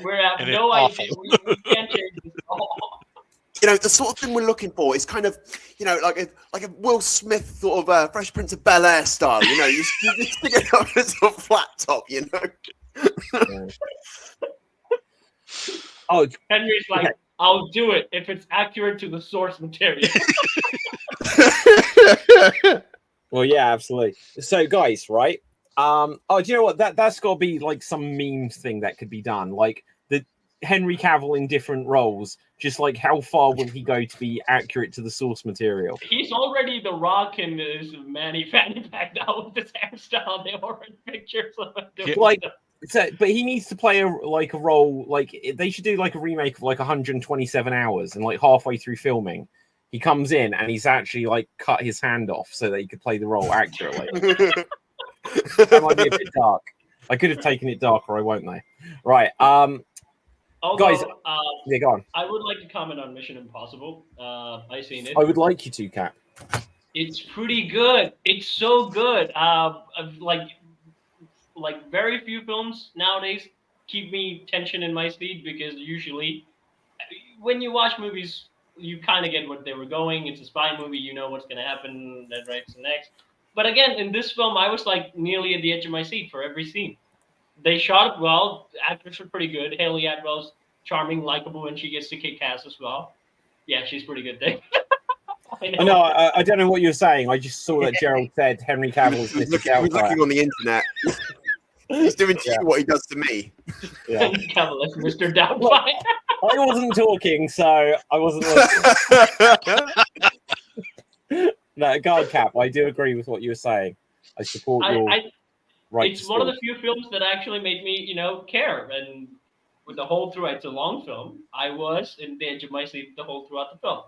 we have And it's no awful. idea. We can't change this at all. You know, the sort of thing we're looking for is kind of, you know, like a Will Smith sort of Fresh Prince of Bel-Air style. You know, you stick it up as a flat top. You know. Oh, Henry's like, okay. I'll do it if it's accurate to the source material. Well, yeah, absolutely. So, guys, right? Do you know what? That's got to be like some meme thing that could be done, like the Henry Cavill in different roles. Just like how far will he go to be accurate to the source material? He's already The Rock in his Manny Fanny Pack now with his hairstyle. They already pictures of him doing Like, stuff. so, but he needs to play a role. Like they should do like a remake of like 127 hours, and like halfway through filming, he comes in and he's actually like cut his hand off so that he could play the role accurately. That might be a bit dark. I could have taken it darker, I won't though. Right. Although, Guys, yeah, go on. I would like to comment on Mission Impossible. I've seen it. I would like you to, Cap. It's pretty good. It's so good. Like very few films nowadays keep me tension in my seat because usually when you watch movies, you kind of get what they were going. It's a spy movie. You know what's going to happen. That right next. But again, in this film, I was like nearly at the edge of my seat for every scene. They shot it well. Actors were pretty good. Haley Atwell's charming, likable, and she gets to kick ass as well. Yeah, she's pretty good there. I know. I don't know what you're saying. I just saw that Gerald said Henry Cavill is He's Mr. looking on the internet. He's doing to you what he does to me. Yeah. Henry Cavill is Mr. Doubtfire. I wasn't talking, so I wasn't listening. No, guard Cap. I do agree with what you were saying. I support your right. It's one of the few films that actually made me, care. And with the whole through, it's a long film. I was in the edge of my seat the whole throughout the film.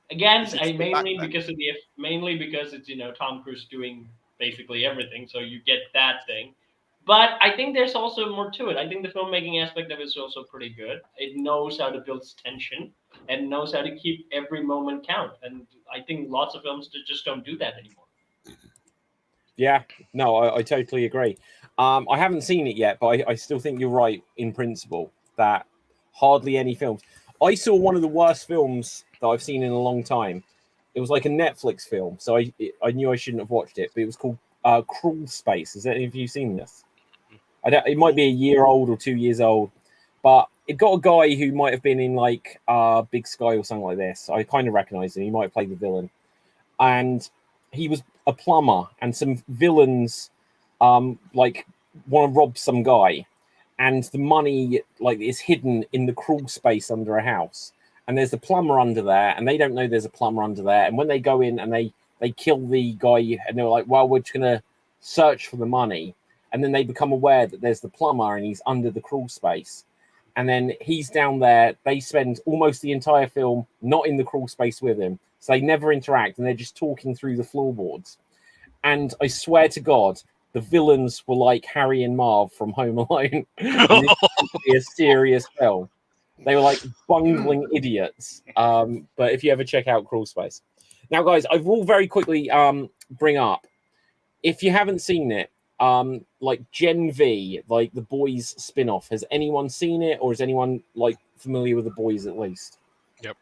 Again, mainly because it's Tom Cruise doing basically everything, so you get that thing. But I think there's also more to it. I think the filmmaking aspect of it is also pretty good. It knows how to build tension and knows how to keep every moment count. And I think lots of films just don't do that anymore. Yeah, no, I totally agree. I haven't seen it yet, but I still think you're right in principle that hardly any films. I saw one of the worst films that I've seen in a long time. It was like a Netflix film, so I knew I shouldn't have watched it, but it was called Crawl Space. Has any of you seen this? It might be a year old or 2 years old, but it got a guy who might have been in like Big Sky or something like this. I kind of recognize him. He might have played the villain, and he was a plumber, and some villains like want to rob some guy, and the money like is hidden in the crawl space under a house, and there's the plumber under there, and they don't know there's a plumber under there, and when they go in and they kill the guy, and they're like, well, we're just gonna search for the money, and then they become aware that there's the plumber and he's under the crawl space, and then he's down there. They spend almost the entire film not in the crawl space with him, so they never interact, and they're just talking through the floorboards. And I swear to God, the villains were like Harry and Marv from Home Alone. This is a serious film. They were like bungling idiots. But if you ever check out Crawl Space. Now, guys, I will very quickly bring up, if you haven't seen it, like Gen V, like the Boys spin-off. Has anyone seen it, or is anyone like familiar with the Boys at least? Yep.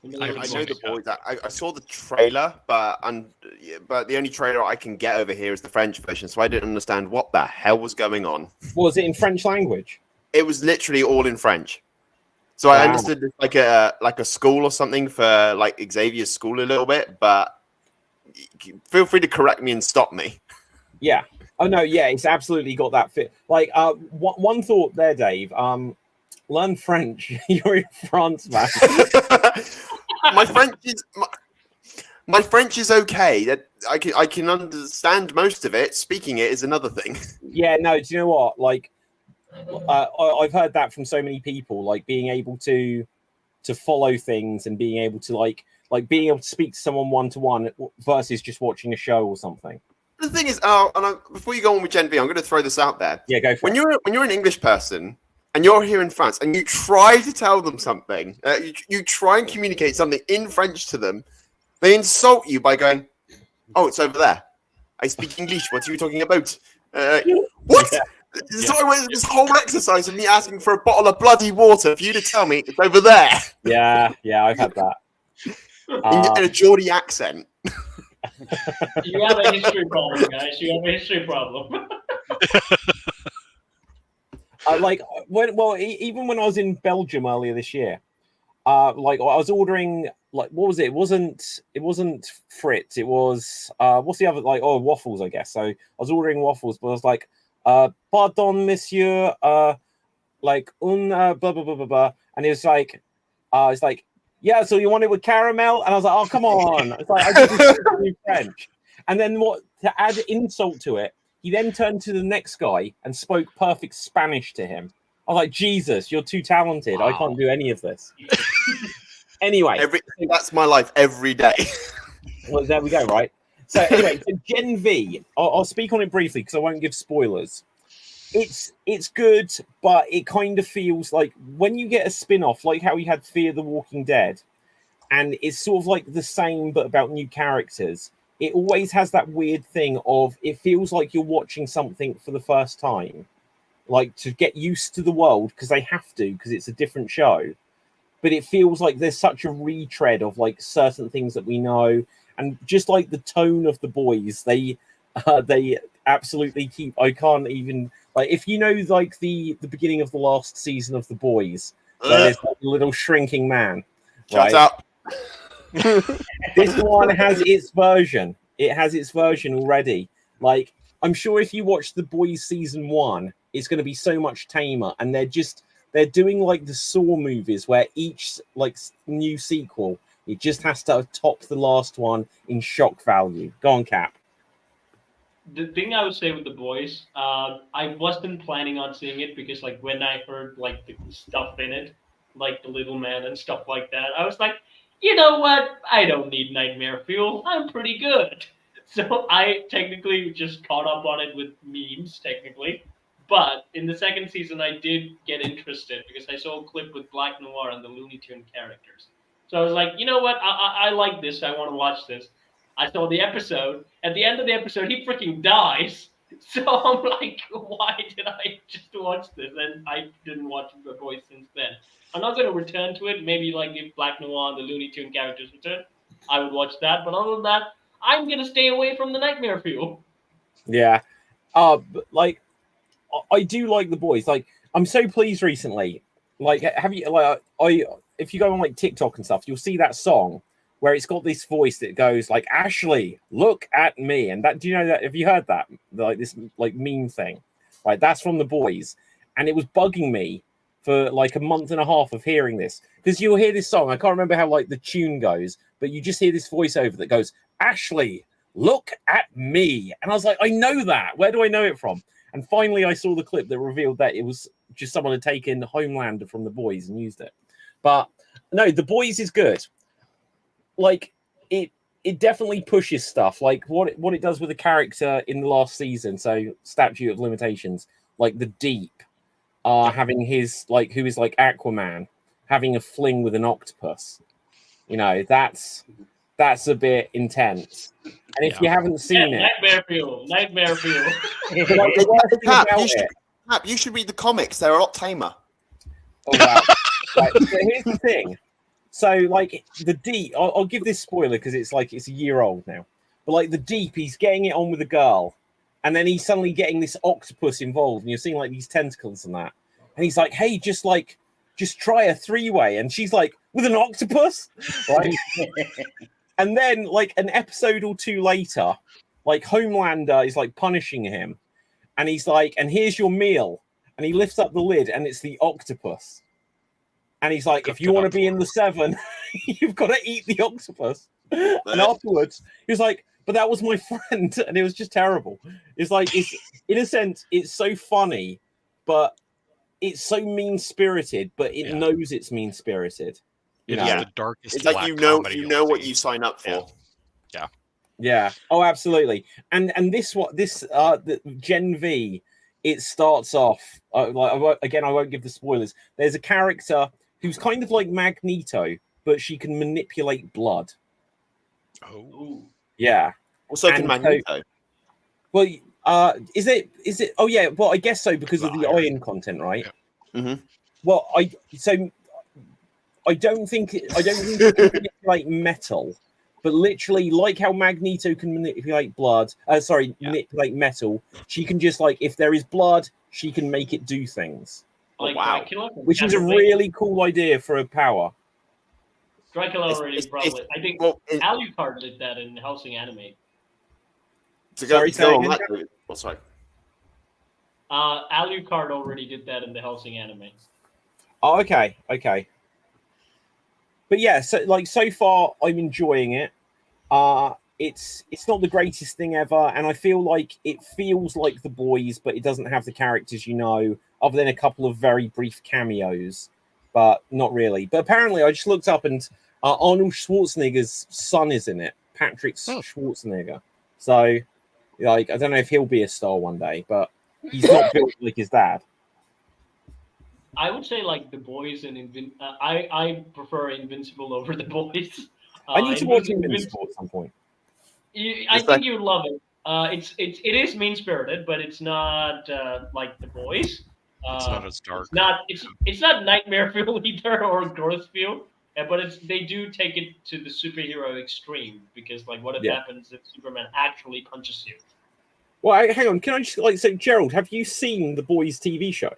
In I I haven't know seen the it yet. boys. I saw the trailer, but the only trailer I can get over here is the French version, so I didn't understand what the hell was going on. Was it in French language? It was literally all in French. So I Wow. understood it's like a school or something for like Xavier's school a little bit, but feel free to correct me and stop me. Yeah. Oh no, yeah, it's absolutely got that fit. Like, one thought there, Dave. Learn French. You're in France, man. my French is okay. That I can understand most of it. Speaking it is another thing. Yeah, no. Do you know what? Like, I've heard that from so many people. Like, being able to follow things and being able to like being able to speak to someone one to one versus just watching a show or something. The thing is, before you go on with Gen V, I'm going to throw this out there. Yeah, go for When it. you're an English person and you're here in France and you try to tell them something, you try and communicate something in French to them, they insult you by going, "Oh, it's over there. I speak English. What are you talking about?" What? Yeah. So I went through this whole exercise of me asking for a bottle of bloody water for you to tell me it's over there Yeah, I've had that. in a Geordie accent. You have a history problem, guys. You have a history problem. Even when I was in Belgium earlier this year, like I was ordering, like, what was it? It wasn't Fritz. It was what's the other, like, waffles, I guess. So I was ordering waffles, but I was like, pardon, monsieur, like blah blah blah blah blah, and it was like, it's like, yeah, so you want it with caramel? And I was like, oh, come on. It's like, I just speak French. And then to add insult to it, he then turned to the next guy and spoke perfect Spanish to him. I was like, Jesus, you're too talented. Wow. I can't do any of this. Anyway. That's my life every day. Well, there we go, right? So anyway, so Gen V, I'll speak on it briefly because I won't give spoilers. It's good, but it kind of feels like when you get a spin-off, like how we had Fear the Walking Dead, and it's sort of like the same but about new characters. It always has that weird thing of it feels like you're watching something for the first time, like to get used to the world because they have to because it's a different show. But it feels like there's such a retread of like certain things that we know, and just like the tone of the boys, they absolutely keep. I can't even. Like, if you know, like the beginning of the last season of The Boys, where there's like a little shrinking man. Shut right? up. This one has its version. It has its version already. Like, I'm sure if you watch The Boys season 1, it's going to be so much tamer. And they're doing like the Saw movies where each like new sequel, it just has to top the last one in shock value. Go on, Cap. The thing I would say with The Boys, I wasn't planning on seeing it because, like, when I heard like the stuff in it, like the little man and stuff like that, I was like, you know what? I don't need nightmare fuel. I'm pretty good. So I technically just caught up on it with memes, technically. But in the second season, I did get interested because I saw a clip with Black Noir and the Looney Tune characters. So I was like, you know what? I like this. I want to watch this. I saw the episode. At the end of the episode, he freaking dies. So I'm like, why did I just watch this? And I didn't watch The Boys since then. I'm not going to return to it. Maybe like if Black Noir and the Looney Tune characters return, I would watch that. But other than that, I'm going to stay away from the nightmare fuel. Yeah. Like, I do like The Boys. Like, I'm so pleased recently. Like, have you, like, if you go on like TikTok and stuff, you'll see that song where it's got this voice that goes like, Ashley, look at me. And that, do you know that? Have you heard that? Like this like meme thing, right? That's from The Boys. And it was bugging me for like a month and a half of hearing this, because you'll hear this song. I can't remember how like the tune goes, but you just hear this voiceover that goes, Ashley, look at me. And I was like, I know that. Where do I know it from? And finally I saw the clip that revealed that it was just someone had taken Homelander from The Boys and used it. But no, The Boys is good. Like, it definitely pushes stuff, like what it does with a character in the last season. So Statute of Limitations, like the Deep, having his, like, who is like Aquaman, having a fling with an octopus. You know, that's a bit intense. And if you haven't seen it, Nightmare fuel. Cap, you should read the comics. They're a lot tamer. Oh wow! Right, so here's the thing. So like the Deep, I'll give this spoiler because it's a year old now. But like the Deep, he's getting it on with a girl, and then he's suddenly getting this octopus involved, and you're seeing like these tentacles and that. And he's like, "Hey, just try a 3-way," and she's like, "With an octopus?" Right? And then like an episode or two later, like Homelander is like punishing him, and he's like, "And here's your meal," and he lifts up the lid, and it's the octopus. And he's like, "If you want to be in the 7, you've got to eat the octopus." And afterwards, he was like, "But that was my friend," and it was just terrible. It's like, it's in a sense, it's so funny, but it's so mean-spirited, but it knows it's mean-spirited. It is the darkest. It's like black you know comedy what you'll you sign up for. Yeah. Oh, absolutely. And this the Gen V, it starts off I won't give the spoilers. There's a character who's kind of like Magneto, but she can manipulate blood. Oh. Yeah. Also, can Magneto. Well, is it? Oh, yeah. Well, I guess so because of the iron content, right? Yeah. Mm-hmm. Well, I don't think it can manipulate metal, but literally, like how Magneto can manipulate blood. Manipulate metal. She can just if there is blood, she can make it do things. Wow. Which is a really cool idea for a power. Dracula already brought it. I think Alucard did that in Helsing Anime. Sorry. Alucard already did that in the Helsing Anime. Oh, okay. But yeah, so far I'm enjoying it. It's not the greatest thing ever, and I feel like it feels like The Boys, but it doesn't have the characters other than a couple of very brief cameos, but not really. But apparently, I just looked up and Arnold Schwarzenegger's son is in it, Patrick Schwarzenegger. So, I don't know if he'll be a star one day, but he's not built like his dad. I would say The Boys and I prefer Invincible over The Boys. I need to watch Invincible at some point. I think you would love it. It is mean spirited, but it's not like The Boys. It's not as dark. It's not nightmare fuel either or gross fuel, but they do take it to the superhero extreme because what if happens if Superman actually punches you? Well, hang on. Can I just so Gerald, have you seen The Boys TV show?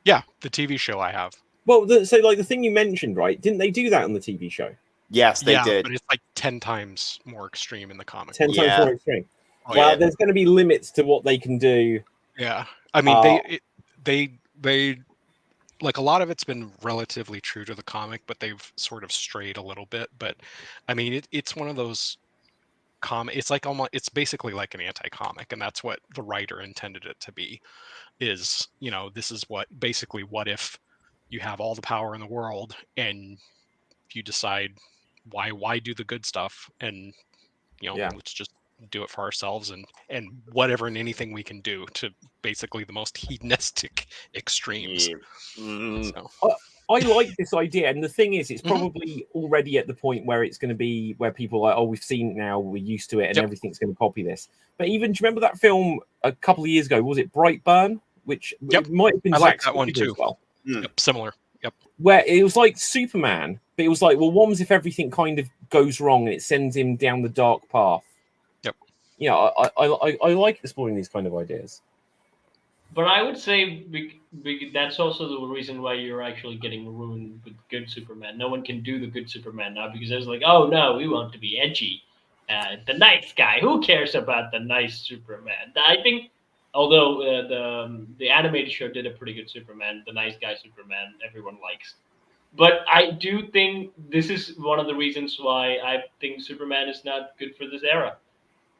Yeah, the TV show I have. Well, the thing you mentioned, right? Didn't they do that on the TV show? Yes, they did. But it's 10 times more extreme in the comic. 10 times more extreme. There's going to be limits to what they can do. Yeah, I mean, they a lot of it's been relatively true to the comic, but they've sort of strayed a little bit. But I mean, it's one of those it's it's basically like an anti-comic, and that's what the writer intended it to be. Is this is what if you have all the power in the world and you decide why do the good stuff and let's just do it for ourselves and whatever and anything we can do to basically the most hedonistic extremes. So. I like this idea, and the thing is, it's probably already at the point where it's going to be where people are like, "Oh, we've seen it now, we're used to it, and everything's going to copy this." But even, do you remember that film a couple of years ago? Was it Brightburn? Which might have been. I like that one too. As well. Yep, similar. Yep. Where it was like Superman, but it was like, well, what if everything kind of goes wrong and it sends him down the dark path? Yep. I like exploring these kind of ideas. But I would say that's also the reason why you're actually getting ruined with good Superman. No one can do the good Superman now because it's like, oh no, we want to be edgy. The nice guy. Who cares about the nice Superman? I think, although the animated show did a pretty good Superman, the nice guy Superman, everyone likes. But I do think this is one of the reasons why I think Superman is not good for this era.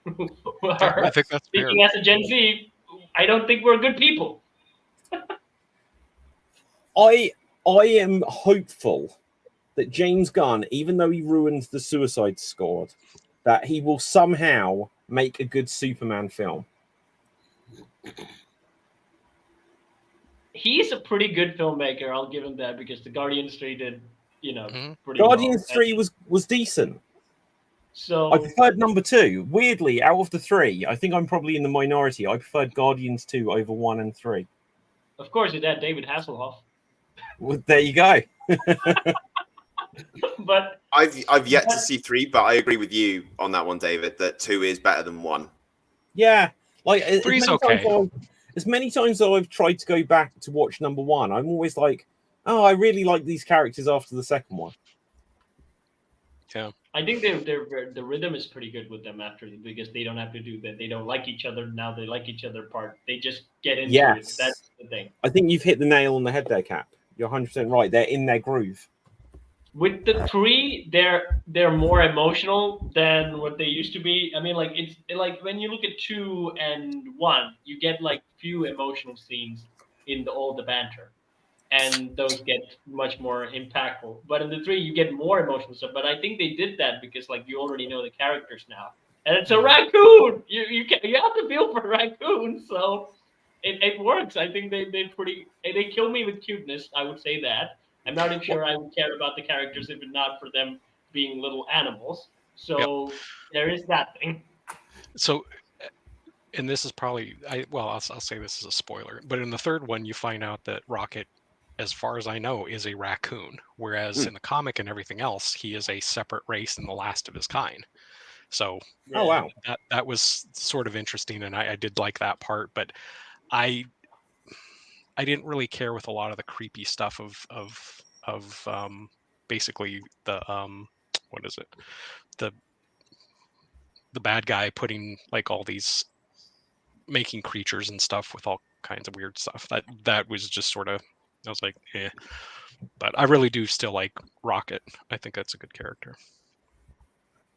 I think that's fair. Speaking as a Gen Z, I don't think we're good people. I am hopeful that James Gunn, even though he ruined the Suicide Squad, that he will somehow make a good Superman film. He's a pretty good filmmaker. I'll give him that because the Guardians 3 did, pretty Guardians well. 3 was decent. So I preferred number 2. Weirdly, out of the 3, I think I'm probably in the minority. I preferred Guardians 2 over 1 and 3. Of course, it had David Hasselhoff. Well, there you go. But I've yet to see 3, but I agree with you on that one, David. That 2 is better than 1. Yeah, like Three's okay. As many times as I've tried to go back to watch number 1, I'm always like, oh, I really like these characters after the second one. Yeah. I think the rhythm is pretty good with them after, because they don't have to do that. They don't like each other now. They like each other part. They just get into it. Yes. That's the thing. I think you've hit the nail on the head there, Cap. You're 100% right. They're in their groove. With the 3, they're more emotional than what they used to be. I mean, like it's like when you look at 2 and 1, you get like few emotional scenes in all the banter, and those get much more impactful. But in the 3, you get more emotional stuff. But I think they did that because like you already know the characters now, and it's a raccoon. You have to feel for a raccoon, so it works. I think they kill me with cuteness. I would say that. I'm not even sure I would care about the characters if not for them being little animals. So there is that thing. So, and this is probably I'll say this is a spoiler, but in the third one you find out that Rocket, as far as I know, is a raccoon, whereas in the comic and everything else, he is a separate race and the last of his kind. So, oh wow, that was sort of interesting, and I did like that part, but I didn't really care with a lot of the creepy stuff of basically the what is it, the bad guy putting like all these, making creatures and stuff with all kinds of weird stuff. That was just sort of, I was like, eh. But I really do still like Rocket. I think that's a good character.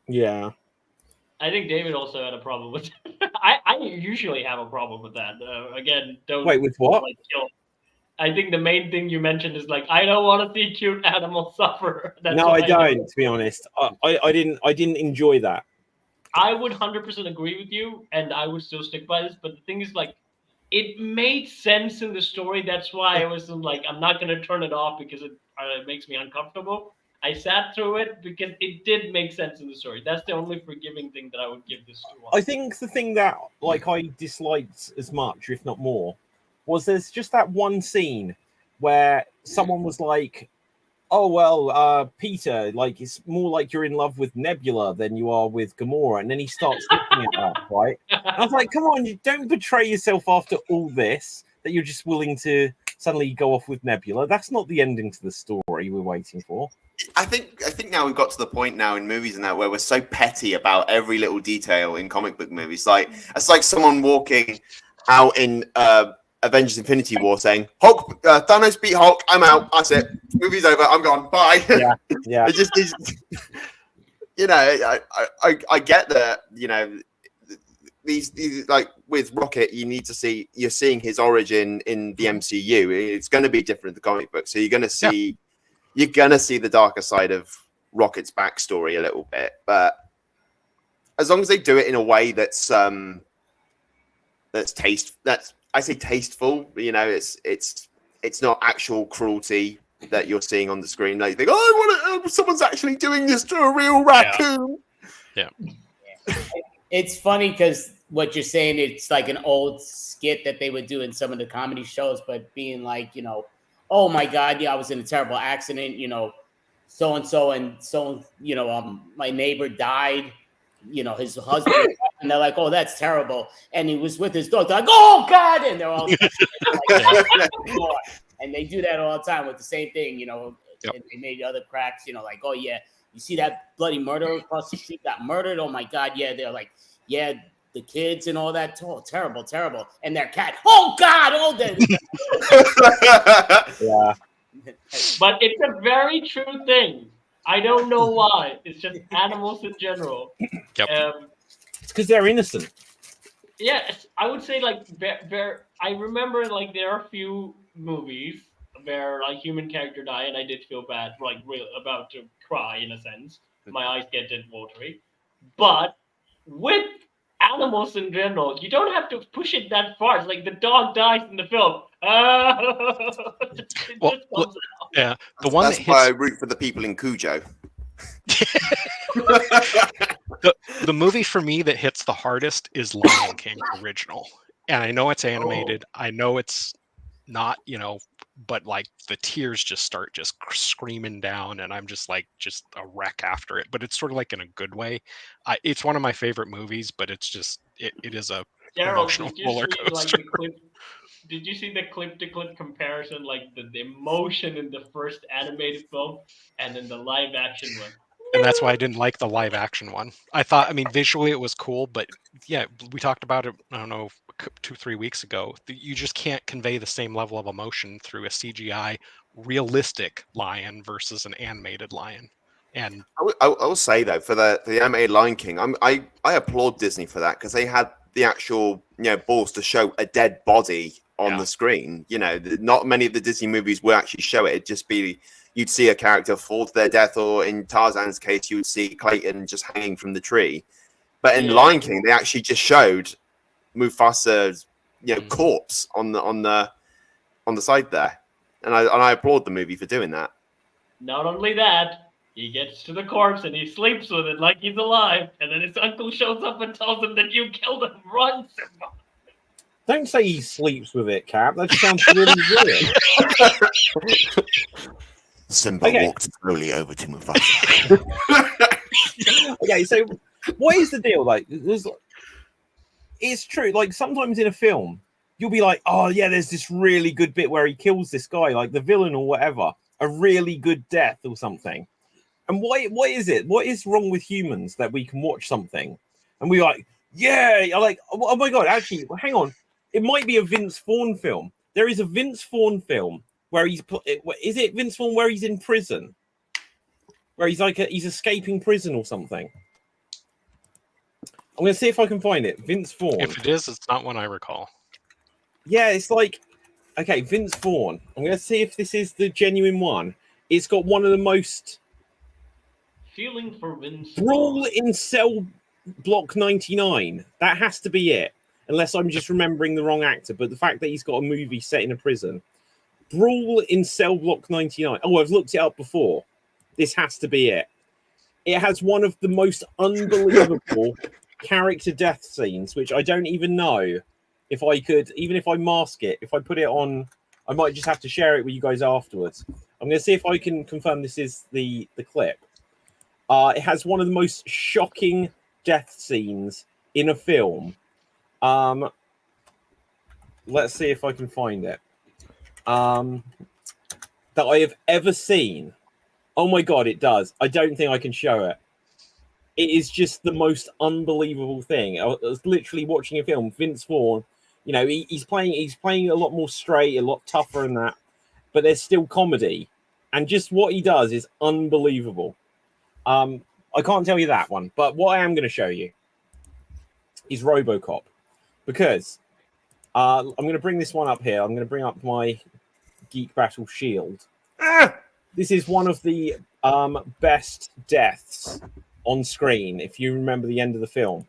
Yeah. I think David also had a problem with I usually have a problem with that. Again, don't Wait, with what? Like, kill. I think the main thing you mentioned is like, I don't want to see cute animals suffer. That's no, I don't. To be honest, I didn't enjoy that. I would 100% agree with you, and I would still stick by this. But the thing is, like, it made sense in the story. That's why I was like, I'm not going to turn it off because it makes me uncomfortable. I sat through it because it did make sense in the story. That's the only forgiving thing that I would give this to. I think the thing that like I disliked as much, if not more, was there's just that one scene where someone was like, oh, well, Peter, like, it's more like you're in love with Nebula than you are with Gamora. And then he starts looking at her, right? And I was like, come on, you don't betray yourself after all this, that you're just willing to suddenly go off with Nebula. That's not the ending to the story we're waiting for. I think now we've got to the point now in movies and that where we're so petty about every little detail in comic book movies. Like, it's like someone walking out in Avengers Infinity War saying, Hulk, Thanos beat Hulk, I'm out, that's it, movie's over, I'm gone, bye. Yeah. It just is, you know, I get that, you know, these like with Rocket, you're seeing his origin in the MCU. It's going to be different in the comic book, so you're going to see the darker side of Rocket's backstory a little bit, but as long as they do it in a way that's I say tasteful, you know, it's not actual cruelty that you're seeing on the screen. Like, they go, oh, someone's actually doing this to a real raccoon. Yeah. It's funny because what you're saying, it's like an old skit that they would do in some of the comedy shows, but being like, you know, oh my God, yeah, I was in a terrible accident, you know, so-and-so and so, you know, my neighbor died, you know, his husband, and they're like, oh, that's terrible. And he was with his dog. They're like, oh God. And they're all and they do that all the time with the same thing, you know, and they made other cracks, you know, like, oh yeah, you see that bloody murderer across the street got murdered. Oh my God. Yeah. They're like, yeah, the kids and all that. Oh, terrible. And their cat, oh God, all that. Yeah. But it's a very true thing. I don't know why. It's just animals in general. Yep. It's because they're innocent. Yes, I would say like I remember like there are a few movies where like human character die and I did feel bad, like real about to cry in a sense. My eyes get watery. But with animals in general, you don't have to push it that far. It's like the dog dies in the film. Yeah, that's why I root for the people in Cujo. The movie for me that hits the hardest is Lion King original, and I know it's animated. I know it's not, you know, but like the tears just start just screaming down, and I'm just like just a wreck after it. But it's sort of like in a good way. It's one of my favorite movies, but it's just it is a Gerald, emotional did you roller see like coaster. the clip? Did you see the clip-to-clip comparison, like the emotion in the first animated film and in the live-action one? And that's why I didn't like the live action one. I mean, visually it was cool, but yeah, we talked about it, I don't know, 2-3 weeks ago. You just can't convey the same level of emotion through a CGI realistic lion versus an animated lion. And I will say though, for the animated Lion King, I applaud Disney for that, because they had the actual balls to show a dead body on the screen. Not many of the Disney movies will actually show it. It'd just be you'd see a character fall to their death, or in Tarzan's case, you would see Clayton just hanging from the tree. But in Lion King, they actually just showed Mufasa's corpse on the side there, and I applaud the movie for doing that. Not only that, he gets to the corpse and he sleeps with it like he's alive, and then his uncle shows up and tells him that you killed him. Run, Simba! Don't say he sleeps with it, Cap. That just sounds really weird. Simba walked slowly over to Mufasa. Okay, so what is the deal? Like, it's true. Like, sometimes in a film, you'll be like, oh, yeah, there's this really good bit where he kills this guy, like the villain or whatever, a really good death or something. And what is it? What is wrong with humans that we can watch something and we're like, yeah, like, oh my God, actually, hang on. It might be a Vince Vaughn film. There is a Vince Vaughn film where is it Vince Vaughn where he's in prison? Where he's like, he's escaping prison or something. I'm going to see if I can find it. Vince Vaughn. if it is, it's not one I recall. Yeah, it's like, okay, Vince Vaughn. I'm going to see if this is the genuine one. It's got one of the most... Feeling for Vince. Brawl in Cell Block 99. That has to be it. Unless I'm just remembering the wrong actor. But the fact that he's got a movie set in a prison. Brawl in Cell Block 99. Oh, I've looked it up before. This has to be it. It has one of the most unbelievable character death scenes, which I don't even know if I could, even if I mask it, if I put it on, I might just have to share it with you guys afterwards. I'm going to see if I can confirm this is the clip. It has one of the most shocking death scenes in a film. Let's see if I can find it. That I have ever seen. Oh my God, it does. I don't think I can show it. It is just the most unbelievable thing. I was literally watching a film. Vince Vaughn, he's playing a lot more straight, a lot tougher than that, but there's still comedy, and just what he does is unbelievable. I can't tell you that one, but what I am going to show you is RoboCop, because I'm going to bring this one up here. I'm going to bring up my Geek Battle shield. This is one of the best deaths on screen, if you remember the end of the film,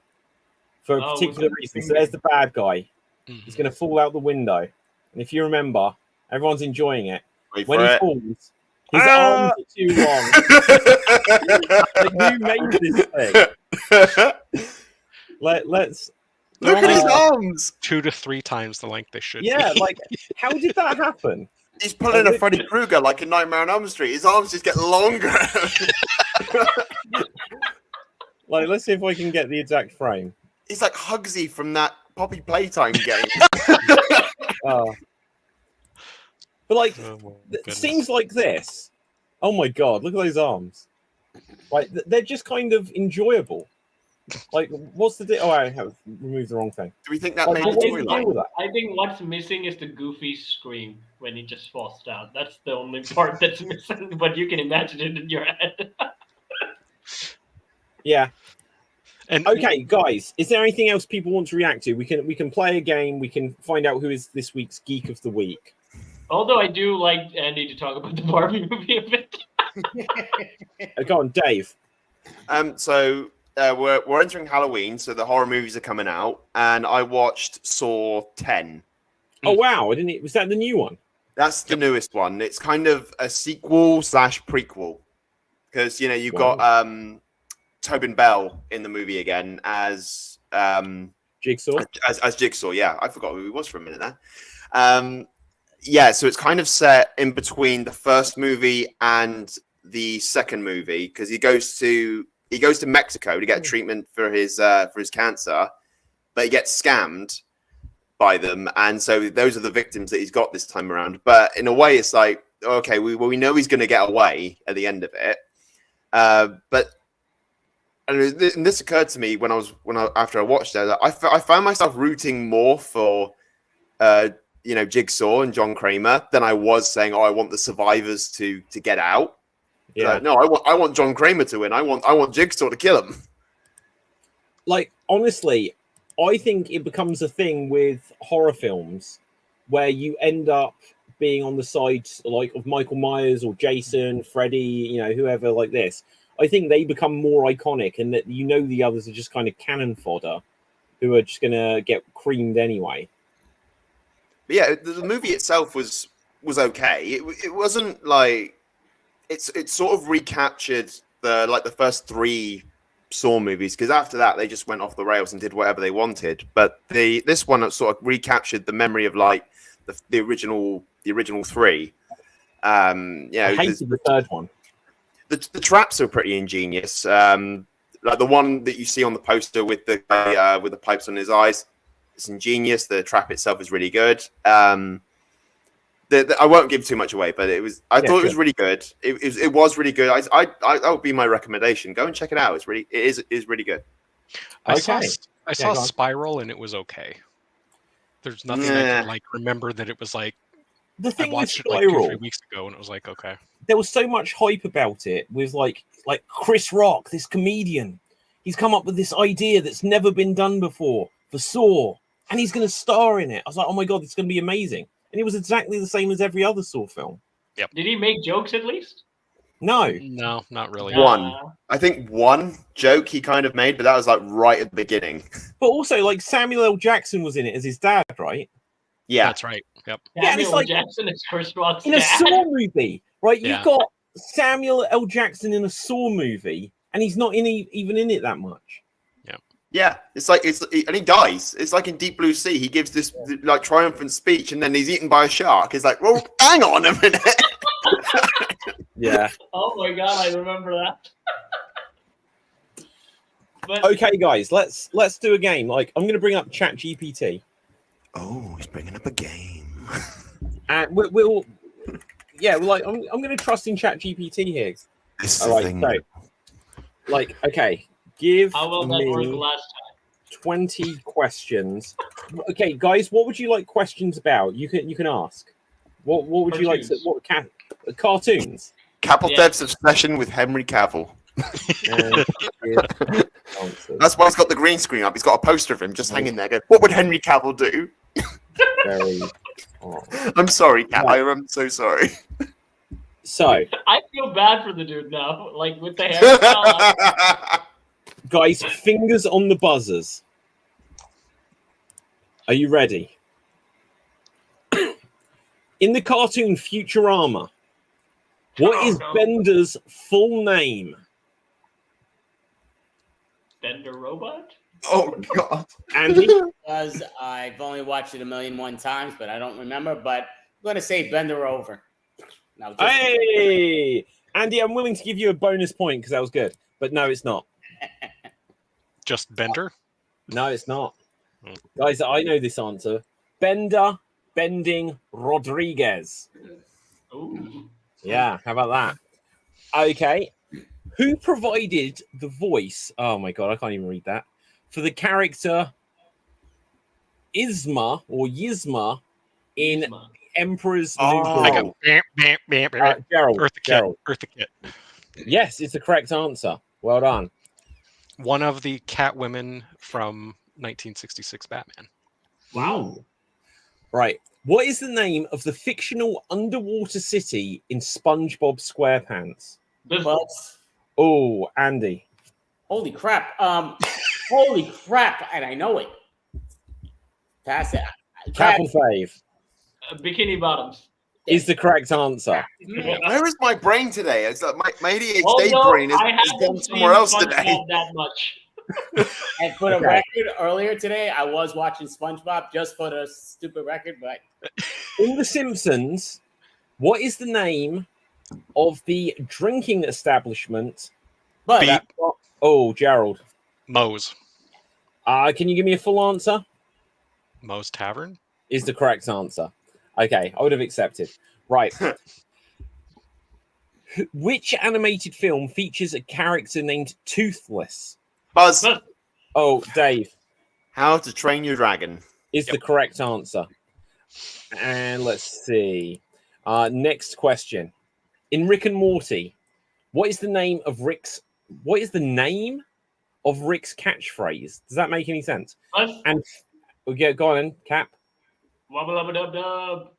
for a particular reason. So there's the bad guy. He's going to fall out the window. And if you remember, everyone's enjoying it. When he falls, his arms are too long. Like, who made this thing? Let's... Look at his arms! 2 to 3 times the length they should be. Yeah, like, how did that happen? He's pulling a Freddy Krueger like a Nightmare on Elm Street. His arms just get longer. Like, let's see if I can get the exact frame. He's like Hugsy from that Poppy Playtime game. But like, scenes like this, oh my God, look at those arms. Like, they're just kind of enjoyable. Like, what's the deal? Oh, I have removed the wrong thing. Do we think that Like, made what's the the storyline? deal with that? I think what's missing is the goofy scream when he just falls down. That's the only part that's missing, but you can imagine it in your head. Yeah. And Okay, guys, is there anything else people want to react to? We can play a game. We can find out who is this week's Geek of the Week. Although I do like Andy to talk about the Barbie movie a bit. Go on, Dave. So we're entering Halloween, so the horror movies are coming out, and I watched Saw 10. Oh wow, was that the new one? That's the newest one. It's kind of a sequel / prequel, because you've got Tobin Bell in the movie again as Jigsaw. As Jigsaw. Yeah, I forgot who he was for a minute there. Yeah, so it's kind of set in between the first movie and the second movie because he goes to Mexico to get treatment for his cancer, but he gets scammed by them, and so those are the victims that he's got this time around. But in a way, it's like, okay, we know he's going to get away at the end of it, but and this occurred to me after I watched it, I found myself rooting more for Jigsaw and John Kramer than I was saying, I want the survivors to get out. Yeah. No, I want John Kramer to win. I want Jigsaw to kill him. Like, honestly, I think it becomes a thing with horror films where you end up being on the side like of Michael Myers or Jason, Freddy, whoever like this. I think they become more iconic, and that the others are just kind of cannon fodder who are just gonna get creamed anyway. But yeah, the movie itself was okay. It wasn't like it sort of recaptured the first 3 Saw movies, because after that they just went off the rails and did whatever they wanted. But this one sort of recaptured the memory of like the original 3. I hated the third one. The traps are pretty ingenious. Like the one that you see on the poster with the guy with the pipes on his eyes, it's ingenious. The trap itself is really good. I won't give too much away, but I thought it was really good. It was really good. That would be my recommendation. Go and check it out. It is really good. I saw Spiral and it was okay. There's nothing I could remember that it was like. The thing I watched with it Spiral, 2-3 weeks ago and it was like, okay. There was so much hype about it with like Chris Rock, this comedian. He's come up with this idea that's never been done before for Saw, and he's going to star in it. I was like, oh my God, it's going to be amazing. And it was exactly the same as every other Saw film. Yep. Did he make jokes at least? No, not really. I think one joke he kind of made, but that was like right at the beginning. But also, like Samuel L. Jackson was in it as his dad, right? Yeah, that's right. Yep. Samuel L. Jackson is Chris Rock's in a dad. Saw movie, right? Yeah. You've got Samuel L. Jackson in a Saw movie, and he's not even in it that much. Yeah, and he dies. It's like in Deep Blue Sea. He gives this like triumphant speech, and then he's eaten by a shark. It's like, well, hang on a minute. Yeah. Oh my God, I remember that. But Okay, guys, let's do a game. Like, I'm going to bring up ChatGPT, Oh, he's bringing up a game. and I'm going to trust in ChatGPT here. This is All the right, thing. so, okay, give how well that worked me last time? 20 questions. Okay, guys, what would you like questions about? You can ask. What would you like to? Cartoons. Cartoons? Capeltev's obsession with Henry Cavill. That's why he's got the green screen up. He's got a poster of him just hanging there. Going, what would Henry Cavill do? Very. I'm sorry, Cat. I am so sorry. So, I feel bad for the dude now, like with the hairstyle. guys, fingers on the buzzers. Are you ready? In the cartoon Futurama, what is Bender's full name? Bender Robot? Oh God, Andy? Because I've only watched it 1,000,001 times, but I don't remember. But I'm going to say Bender over. Now, Hey! Andy, I'm willing to give you a bonus point because that was good. But no, it's not. Just Bender? No, it's not. Guys, I know this answer. Bender Bending Rodriguez. Ooh. Yeah, how about that? Okay. Who provided the voice? Oh my God, I can't even read that. For the character Yzma in Yzma. Emperor's New Oh. I Groove. go bam, bam, bam, bam. Gerald. Eartha Kitt. Yes, it's the correct answer. Well done. One of the Catwomen from 1966 Batman. Wow. Right. What is the name of the fictional underwater city in SpongeBob SquarePants? Oh, Andy. Holy crap. Holy crap. And I know it. Pass it. Cap and Fave Bikini Bottoms. is the correct answer. where is my brain today? It's like my ADHD Although brain is I gone haven't somewhere seen else today. SpongeBob that much. And for the Okay. record, earlier today, I was watching SpongeBob just for the stupid record, but In The Simpsons, what is the name of the drinking establishment? But That, oh, Gerald. Moe's. Can you give me a full answer? Moe's Tavern? Is the correct answer. Okay, I would have accepted. Right. Which animated film features a character named Toothless? Buzz. Oh, Dave. How to Train Your Dragon Is the correct answer. And let's see. Next question. In Rick and Morty, what is the name of Rick's catchphrase? Does that make any sense? Buzz. And okay, go on, Cap. Wubba-lubba-dub-dub.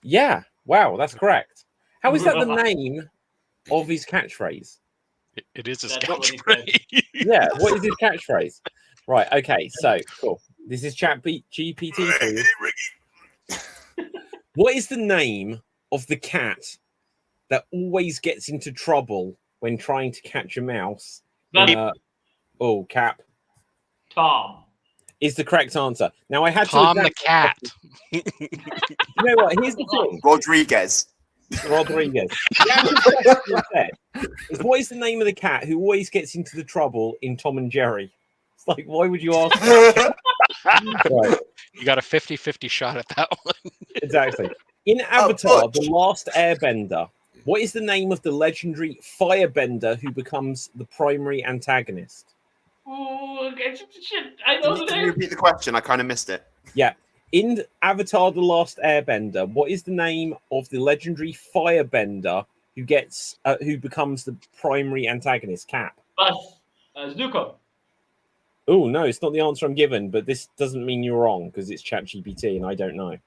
Yeah. Wow, that's correct. How is that the name of his catchphrase? It is his That's what he catchphrase. Yeah, what is his catchphrase? Right, okay, so cool. This is Chat GPT for you. What is the name of the cat that always gets into trouble when trying to catch a mouse? Oh, Cap. Tom. Is the correct answer. Now I had Tom to the cat. You know what? Here's the thing. Rodriguez. The actual question said is, what is the name of the cat who always gets into the trouble in Tom and Jerry? It's like, why would you ask that? Right. You got a 50-50 shot at that one. Exactly. In Avatar, The Last Airbender, what is the name of the legendary firebender who becomes the primary antagonist? Oh, shit. I know the Can you name. repeat the question? I kind of missed it. Yeah. In Avatar: The Last Airbender, what is the name of the legendary firebender who becomes the primary antagonist? Cap. Buzz. Zuko. Oh no, it's not the answer I'm given, but this doesn't mean you're wrong because it's ChatGPT and I don't know.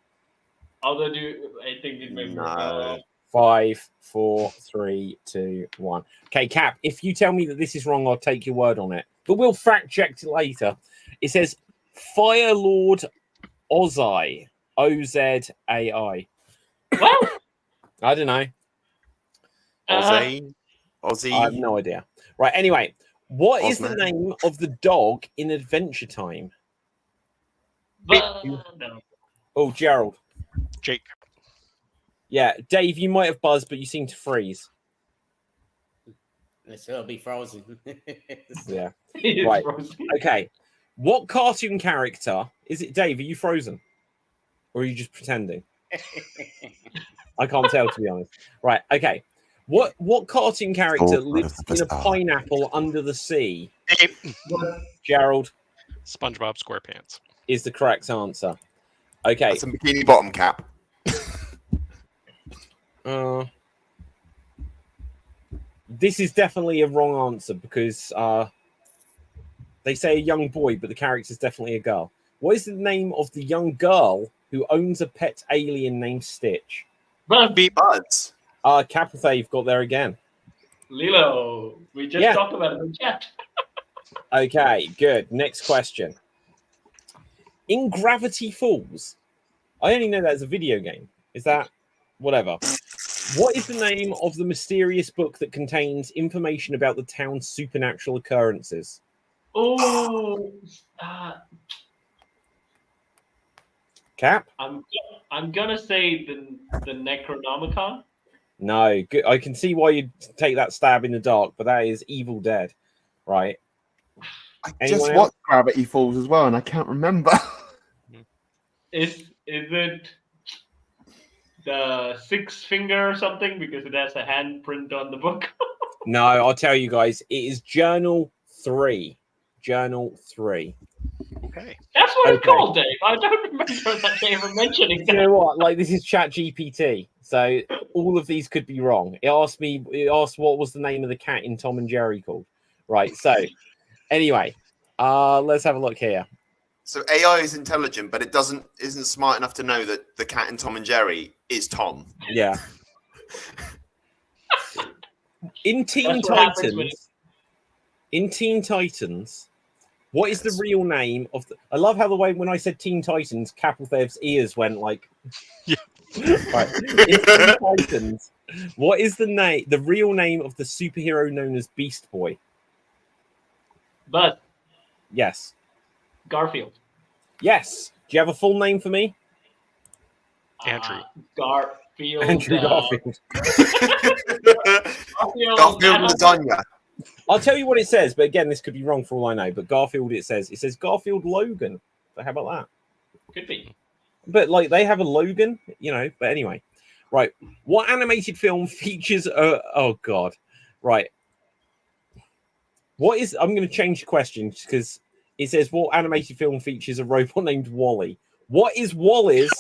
Although I think it may be. No. 5, 4, 3, 2, 1. Okay, Cap. If you tell me that this is wrong, I'll take your word on it. But we'll fact check it later. It says Fire Lord Ozai. Ozai. What? I don't know. Ozzy. I have no idea. Right. Anyway, what is the Osman. name of the dog in Adventure Time? No. Oh, Gerald. Jake. Yeah, Dave, you might have buzzed, but you seem to freeze. It'll be frozen. Yeah. He is Right. frozen. Okay. What cartoon character is it, Dave? Are you frozen? Or are you just pretending? I can't tell, to be honest. Right. Okay. What cartoon character lives in a pineapple under the sea? Gerald SpongeBob SquarePants. is the correct answer. Okay. That's a Bikini Bottom cap. This is definitely a wrong answer because they say a young boy, but the character is definitely a girl. What is the name of the young girl who owns a pet alien named Stitch? Buds. Capithave got there again. Lilo. We just talked about it in chat. Okay, good. Next question. In Gravity Falls, I only know that as a video game. Is that whatever? What is the name of the mysterious book that contains information about the town's supernatural occurrences? Oh, Cap? I'm gonna say the Necronomicon. No, good. I can see why you'd take that stab in the dark, but that is Evil Dead, right? I Anyone just else? watched Gravity Falls as well, and I can't remember. Is it the Six Finger or something? Because it has a handprint on the book. No, I'll tell you guys. It is Journal 3. Journal 3. Okay. That's what it's called, Dave. I don't remember that they ever mentioning You that. know what? Like, this is ChatGPT, so all of these could be wrong. It asked what was the name of the cat in Tom and Jerry called. Right. So, anyway, let's have a look here. So AI is intelligent, but it isn't smart enough to know that the cat in Tom and Jerry is Tom. Yeah. In Teen That's what happens Titans, what is the real name of the? I love how the way when I said Teen Titans, Capelthev's ears went like. Yeah. Right. In Teen Titans, what is the real name of the superhero known as Beast Boy? But Yes. Garfield. Yes. Do you have a full name for me? Andrew. Garfield. Andrew Garfield. Garfield lasagna. I'll tell you what it says, but again, this could be wrong for all I know. But Garfield, it says Garfield Logan. So how about that? Could be. But like they have a Logan, you know. But anyway, right. What animated film features? Oh God, right. What is? I'm going to change the question because it says what animated film features a robot named Wally. What is Wally's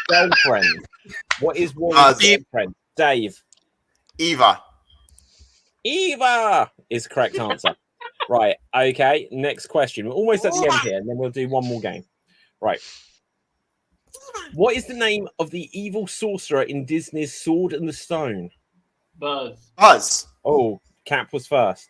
girlfriend? What is Wally's girlfriend? Dave. Eva. Eva is the correct answer. Right. Okay. Next question. We're almost at the end here, and then we'll do one more game. Right. What is the name of the evil sorcerer in Disney's Sword and the Stone? Buzz. Oh, Cap was first.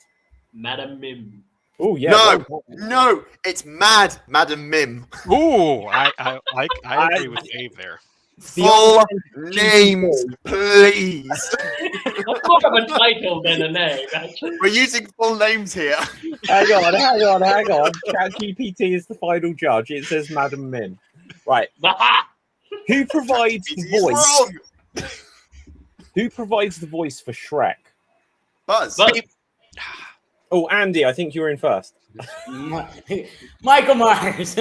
Madam Mim. Oh yeah. No, it's Madam Mim. Ooh, I agree with Dave there. Full names, please. That's more of a title than a name, actually. We're using full names here. Hang on. ChatGPT is the final judge. It says Madam Mim. Right. Who provides the voice? Who provides the voice for Shrek? Buzz. Oh, Andy, I think you were in first. Michael Myers.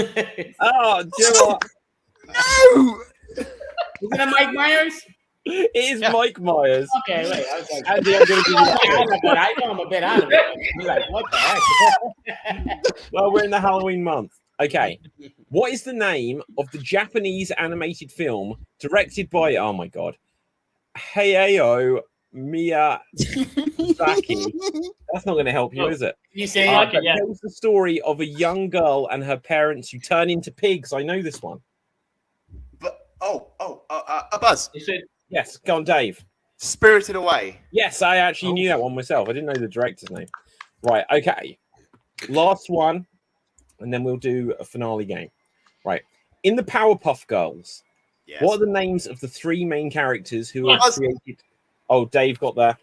Oh, do you know what? No. Isn't it Mike Myers? It is Mike Myers. Okay, wait. I was like, Andy, I'm going to give you that. I know I'm a bit out of it. I'm like, what the heck? Well, we're in the Halloween month. Okay. What is the name of the Japanese animated film directed by, oh my God, Hayao Miyazaki? That's not going to help you, is it? You say It tells the story of a young girl and her parents who turn into pigs. I know this one. A Buzz. Is it? Yes, go on, Dave. Spirited Away. Yes, I actually knew that one myself. I didn't know the director's name. Right, okay. Last one, and then we'll do a finale game. Right. In the Powerpuff Girls, Yes. what are the names of the three main characters who are created? Oh, Dave got there.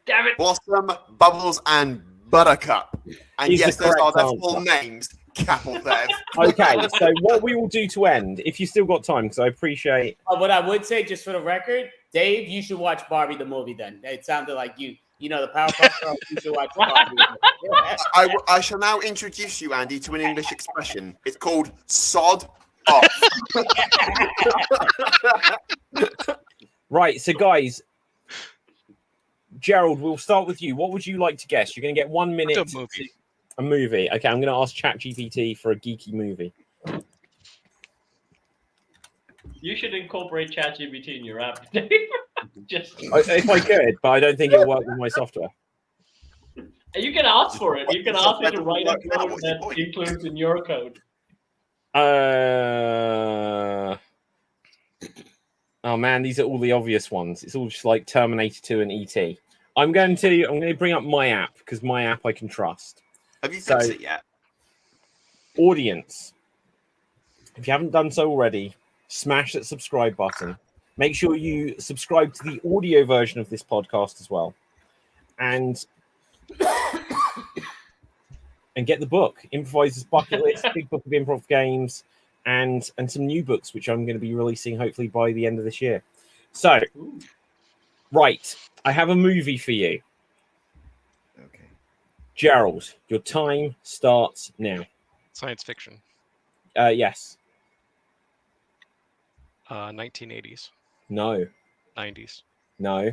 Damn it. Blossom, Bubbles, and Buttercup. And Is yes, the those are correct their answer. full names. Capital Dev. Okay, so what we will do to end, if you still got time, because I appreciate. What I would say, just for the record, Dave, you should watch Barbie the movie. Then it sounded like you know the Powerpuff Girls. You should watch Barbie. I shall now introduce you, Andy, to an English expression. It's called sod off. Right, so guys, Gerald, we'll start with you. What would you like to guess? You're going to get 1 minute. A movie. Okay, I'm going to ask ChatGPT for a geeky movie. You should incorporate ChatGPT in your app. If I could, but I don't think it'll work with my software. You can ask for it. You can ask it to write a code that includes in your code. Oh man, these are all the obvious ones. It's all just like Terminator 2 and ET. I'm going to bring up my app because my app I can trust. Have you fixed it yet? Audience, if you haven't done so already, smash that subscribe button. Make sure you subscribe to the audio version of this podcast as well. And get the book, Improviser's Bucket List, Big Book of Improv Games, and some new books, which I'm going to be releasing hopefully by the end of this year. So, right, I have a movie for you. Okay. Gerald, your time starts now. Science fiction. Yes. 1980s. No. 90s. No.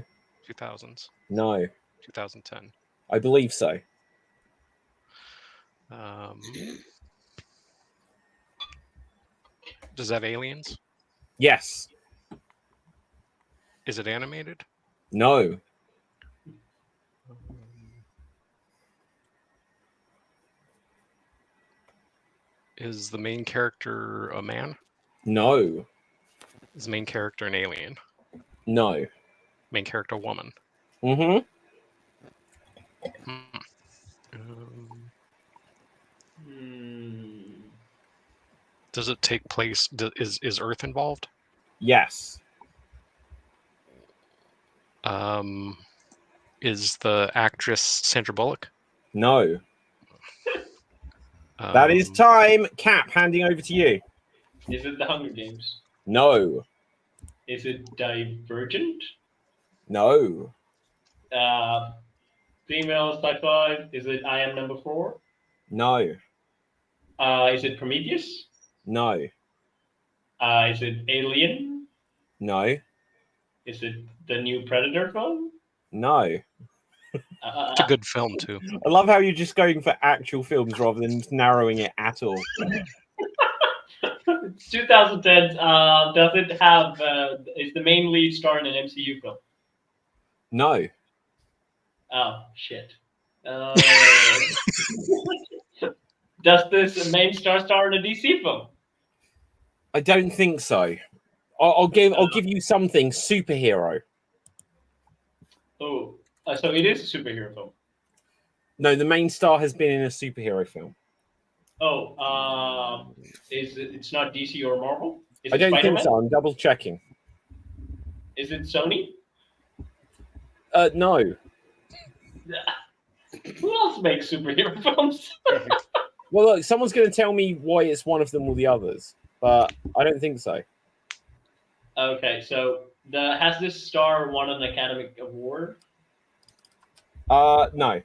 2000s. No. 2010. I believe so. Does that have aliens? Yes. Is it animated? No. Is the main character a man? No. Is the main character an alien? No. Main character a woman? Mm-hmm. Does it take place? Is Earth involved? Yes. Is the actress Sandra Bullock? No. That is time. Cap, handing over to you. Is it the Hunger Games? No. Is it Divergent? No. Female sci-fi. Is it I Am Number 4? No. Is it Prometheus? No. Is it Alien? No. Is it the new Predator film? No. It's a good film too. I love how you're just going for actual films rather than narrowing it at all. It's 2010. Does it have? Is the main lead star in an MCU film? No. Oh shit. Does this main star in a DC film? I don't think so. I'll give you something superhero. Oh, so it is a superhero film. No, the main star has been in a superhero film. Oh, it's not DC or Marvel? Is I it don't Spider-Man? think so. I'm double checking. Is it Sony? No. Who else makes superhero films? Well, look, someone's going to tell me why it's one of them or the others, but I don't think so. Okay, so has this star won an Academy Award? No.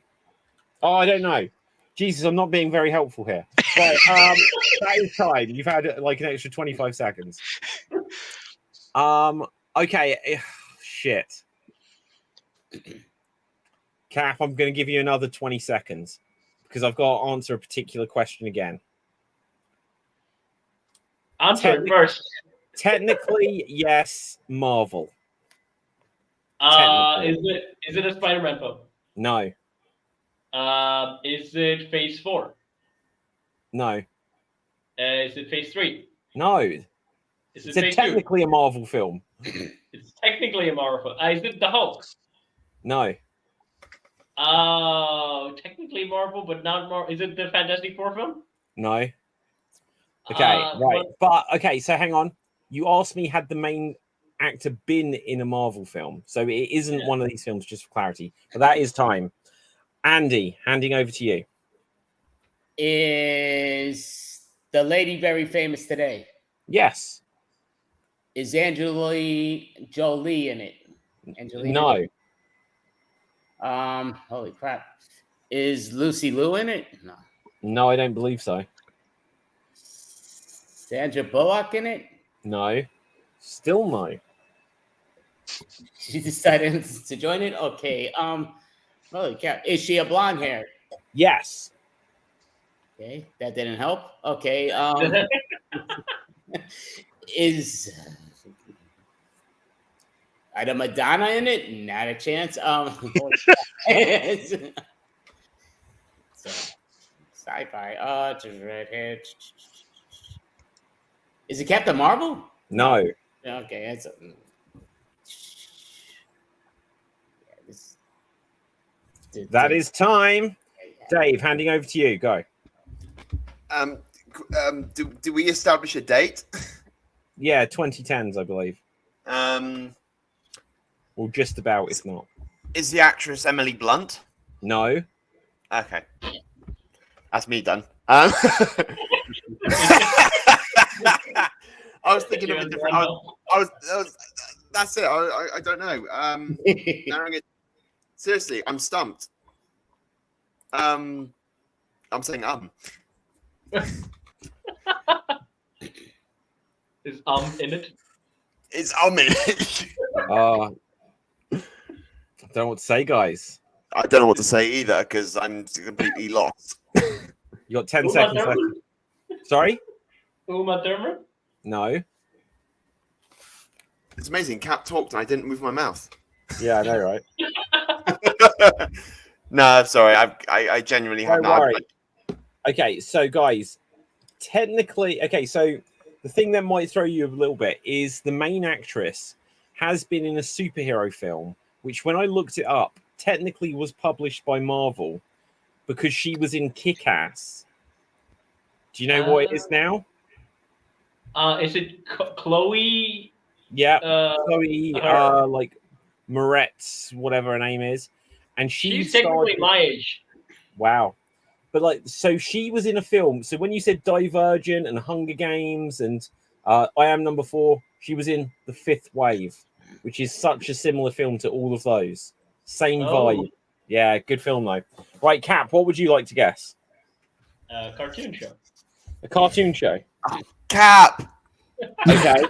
Oh, I don't know. Jesus, I'm not being very helpful here. Right, that is time. You've had like an extra 25 seconds. Okay. Shit. Cap, I'm going to give you another 20 seconds because I've got to answer a particular question again. Answer it first. Technically, yes, Marvel. Is it a Spider-Man film? No. Is it Phase 4? No. Is it Phase 3? No. Is it It's Phase 2? technically a Marvel film. It's technically a Marvel film. Is it the Hulk? No. Technically Marvel, but not Marvel. Is it the Fantastic Four film? No. Okay, right. But okay, so hang on. You asked me had the main actor been in a Marvel film. So it isn't one of these films, just for clarity. But that is time. Andy, handing over to you. Is the lady very famous today? Yes. Is Angelina Jolie in it? No. Holy crap. Is Lucy Liu in it? No. No, I don't believe so. Sandra Bullock in it? No. Still no. She decided to join it? Okay. Holy cow. Is she a blonde hair? Yes. Okay, that didn't help. Okay. Is Ida Madonna in it? Not a chance. So, sci-fi. Just redhead. Is it Captain Marvel? No. Okay, that's That is time. Dave, handing over to you. Go. Do we establish a date? Yeah, 2010s, I believe. Or just about, if not. Is the actress Emily Blunt? No. Okay. That's me done. I was thinking of a different. I was that's it. I don't know. Narrowing it. Seriously, I'm stumped. I'm saying Is in it? It's in it. I don't know what to say, guys. I don't know what to say either because I'm completely lost. You got 10 seconds left. Sorry? Uma Thurman? No. It's amazing. Cap talked and I didn't move my mouth. Yeah, I know, right? No, sorry. I genuinely have Don't no. worry. Okay, so guys, technically, so the thing that might throw you a little bit is the main actress has been in a superhero film, which when I looked it up, technically was published by Marvel because she was in Kick-Ass. Do you know what it is now? Is it Chloe? Yeah, Chloe, like Moretz, whatever her name is, and she's technically my age. Wow, but like, so she was in a film. So when you said Divergent and Hunger Games and I Am Number 4, She was in The Fifth Wave, which is such a similar film to all of those. Same vibe. Yeah, good film though. Right, Cap, what would you like to guess? Cartoon show. A cartoon show. Cap. Okay.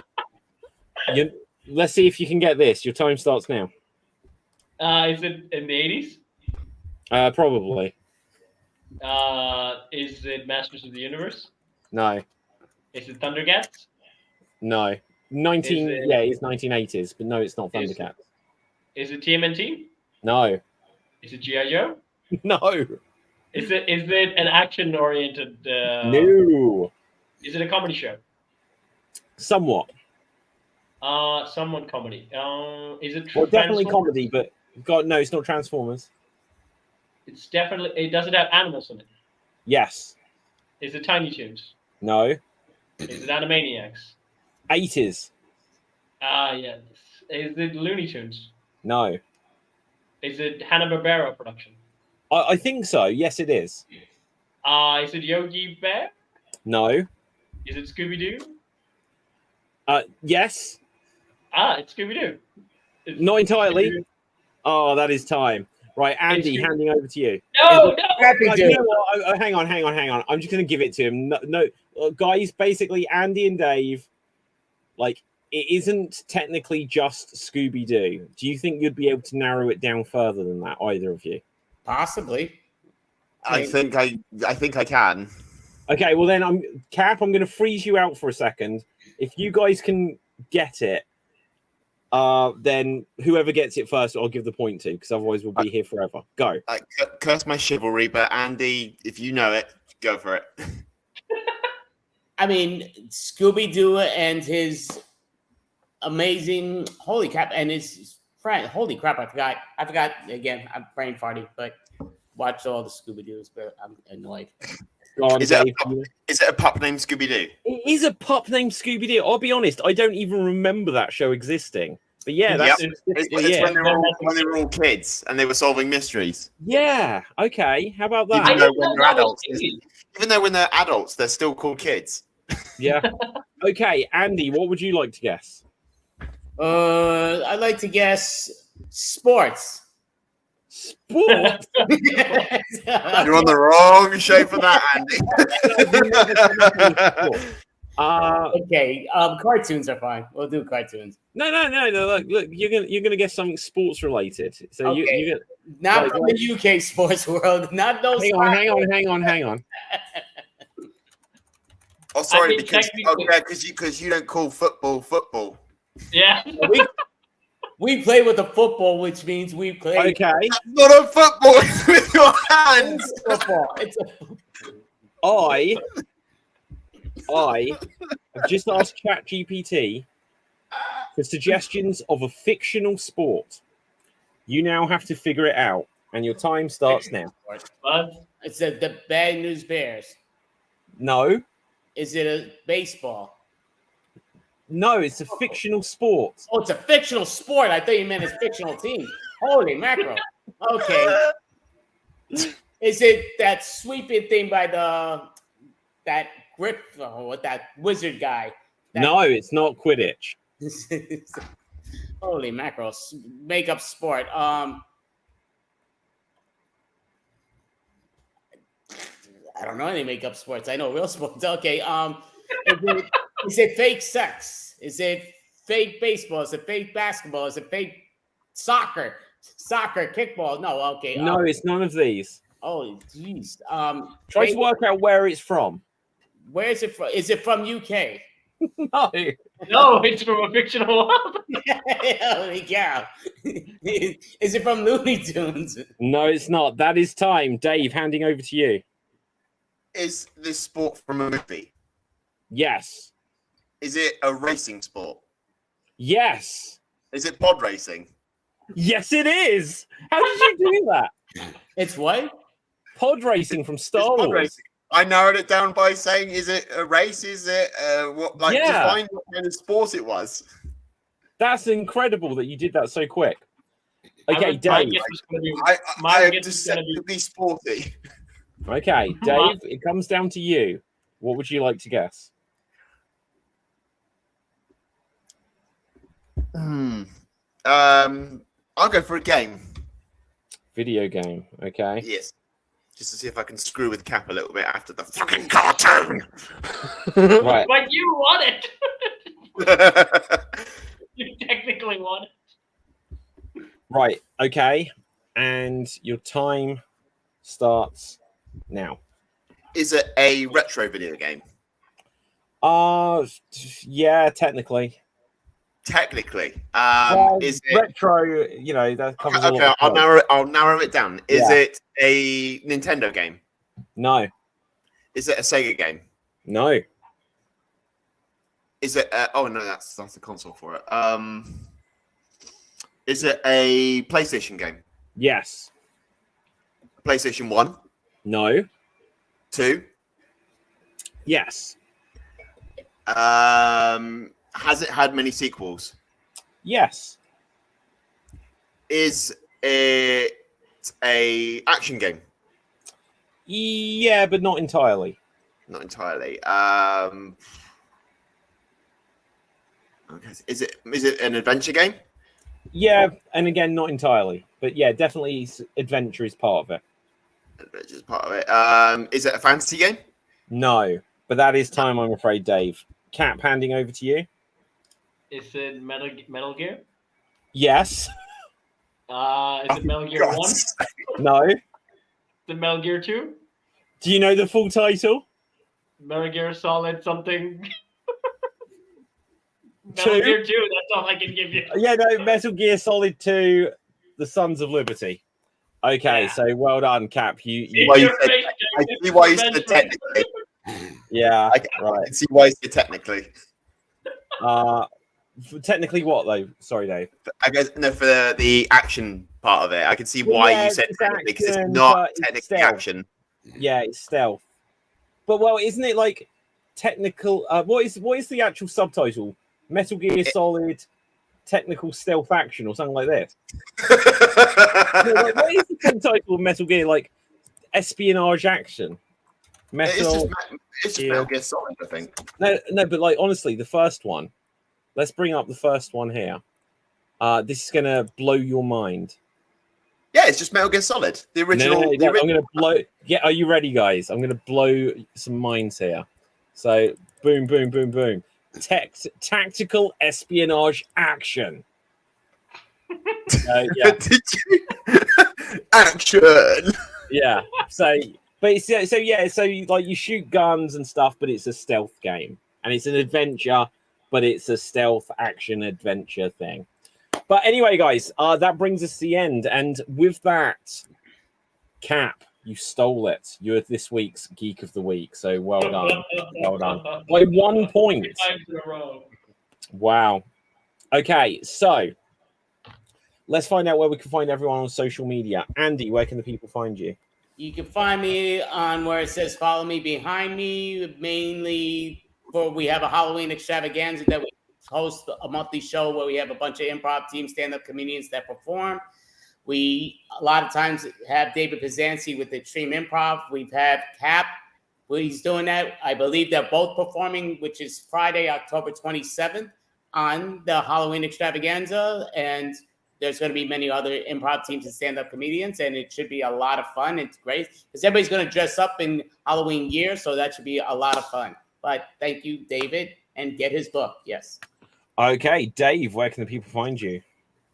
Let's see if you can get this. Your time starts now. Is it in the 80s? Probably. Is it Masters of the Universe? No. Is it Thundercats? No. 19. Yeah, it's 1980s, but no, it's not Thundercats. Is it TMNT? No. Is it G.I. Joe? No. Is it an action-oriented? No. Is it a comedy show? Somewhat. Somewhat comedy. Is it? Well, definitely Transformers? comedy, but no, it's not Transformers. It's definitely. Does it have animals in it? Yes. Is it Tiny Toons? No. Is it Animaniacs? 80s. Yes. Is it Looney Tunes? No. Is it Hanna-Barbera production? I think so. Yes, it is. Is it Yogi Bear? No. Is it Scooby-Doo? Yes. It's Scooby-Doo. Not entirely. Scooby-Doo. Oh, that is time. Right, Andy, handing over to you. No. You know what? Hang on. I'm just going to give it to him. No, guys, basically, Andy and Dave, like, it isn't technically just Scooby-Doo. Do you think you'd be able to narrow it down further than that, either of you? Possibly. I think I can. Okay, well then, Cap, I'm going to freeze you out for a second. If you guys can get it, then whoever gets it first, I'll give the point to, because otherwise we'll be here forever. Go. Curse my chivalry, but Andy, if you know it, go for it. I mean, Scooby-Doo and his amazing holy crap, and his friend. Holy crap! I forgot again. I'm brain farting, but watched all the Scooby-Doos, but I'm annoyed. Is it a pup named Scooby-Doo? It is a pup named Scooby-Doo. I'll be honest, I don't even remember that show existing. But yeah, that's it's yeah. when they were all kids and they were solving mysteries. Yeah. Okay. How about that? Even though when they're adults, they're still called kids. Yeah. Okay, Andy, what would you like to guess? I'd like to guess sports. Sport? You're on the wrong show for that, Andy. Okay, cartoons are fine. We'll do cartoons. No. Look, you're gonna guess something sports related. So okay. you not from the UK sports world, not those. Hang on. Oh, sorry, because you don't call football. Yeah. We play with a football, which means we play. Okay. That's not a football. It's with your hands. It's football. It's a... I have just asked ChatGPT for suggestions of a fictional sport. You now have to figure it out, and your time starts now. It's the Bad News Bears. No. Is it a baseball? No, it's a fictional sport. Oh, it's a fictional sport. I thought you meant a fictional team. Holy mackerel. Okay. Is it that sweeping thing by that grip with that wizard guy? No, it's not Quidditch. Holy mackerel. Makeup sport. I don't know any makeup sports. I know real sports. Okay. Is it fake sex? Is it fake baseball? Is it fake basketball? Is it fake soccer? Soccer, kickball? No. Okay. No, it's none of these. Oh, jeez. Try to work out where it's from. Where is it from? Is it from UK? No. No, it's from a fictional world. Holy cow. Is it from Looney Tunes? No, it's not. That is time. Dave, handing over to you. Is this sport from a movie? Yes. Is it a racing sport? Yes. Is it pod racing? Yes, it is. How did you do that? It's what? Pod racing from Star Wars. Racing. I narrowed it down by saying, is it a race? Is it define what kind of sport it was? That's incredible that you did that so quick. Okay, Dave. I decided to be sporty. Okay, Dave, it comes down to you. What would you like to guess? I'll go for a game. Video game. Okay. Yes. Just to see if I can screw with Cap a little bit after the fucking cartoon. Right. But you won it. You technically won it. Right. Okay. And your time starts now. Is it a retro video game? Yeah, technically. Technically. Well, Is it retro? You know, that covers a lot okay? of stuff. I'll narrow it down. Is Yeah. it a Nintendo game? No. Is it a Sega game? No. Is it? Oh no, that's the console for it. Is it a PlayStation game? Yes. PlayStation 1, No. 2. Yes. Has it had many sequels? Yes. Is it a action game? Yeah, but not entirely. Not entirely. Okay. Is it an adventure game? Yeah, and again, not entirely. But yeah, definitely adventure is part of it. Adventure is part of it. Is it a fantasy game? No. But that is time, I'm afraid, Dave. Cap, handing over to you. Is it Metal Gear? Yes. Is it Metal Gear 1? Is No. it Metal Gear 2? Do you know the full title? Metal Gear Solid something. Two? Metal Gear 2, that's all I can give you. Yeah, no, Metal Gear Solid 2, The Sons of Liberty. Okay, Yeah. so well done, Cap. You Why you Your said- face, I James. see why you Revenge said for- technically. yeah, I right. can see why you said technically. Technically what though? Sorry, Dave. I guess no, for the action part of it, I can see Well, why yeah, you said it's technically because it's action, not but it's technically stealth. action. Yeah, it's stealth. But well, isn't it like technical? What is the actual subtitle? Metal Gear Solid Technical Stealth Action or something like this. No, like, what is the full title of Metal Gear? Like espionage action. Metal. It's just Metal Gear Solid, I think. No, but like honestly, the first one. Let's bring up the first one here. This is gonna blow your mind. Yeah, it's just Metal Gear Solid, the original. No, I'm gonna blow. Yeah, are you ready, guys? I'm gonna blow some minds here. So, boom, boom, boom, boom. Tactical espionage action. Yeah, Did you? Action. yeah. So, but it's, so like you shoot guns and stuff, but it's a stealth game, and it's an adventure, but it's a stealth action adventure thing. But anyway, guys, that brings us to the end, and with that, Cap, you stole it. You're this week's Geek of the Week, so well done, well done. By 1 point. 3 times in a row. Wow. Okay, so let's find out where we can find everyone on social media. Andy, where can the people find you? You can find me on where it says follow me behind me, mainly for we have a Halloween extravaganza that we host a monthly show where we have a bunch of improv team stand-up comedians that perform. We a lot of times have David Pizanci with Extreme Improv. We've had Cap, where he's doing that. I believe they're both performing, which is Friday, October 27th on the Halloween extravaganza. And there's going to be many other improv teams and stand-up comedians, and it should be a lot of fun. It's great because everybody's going to dress up in Halloween gear, so that should be a lot of fun. But thank you, David, and get his book. Yes. Okay, Dave, where can the people find you?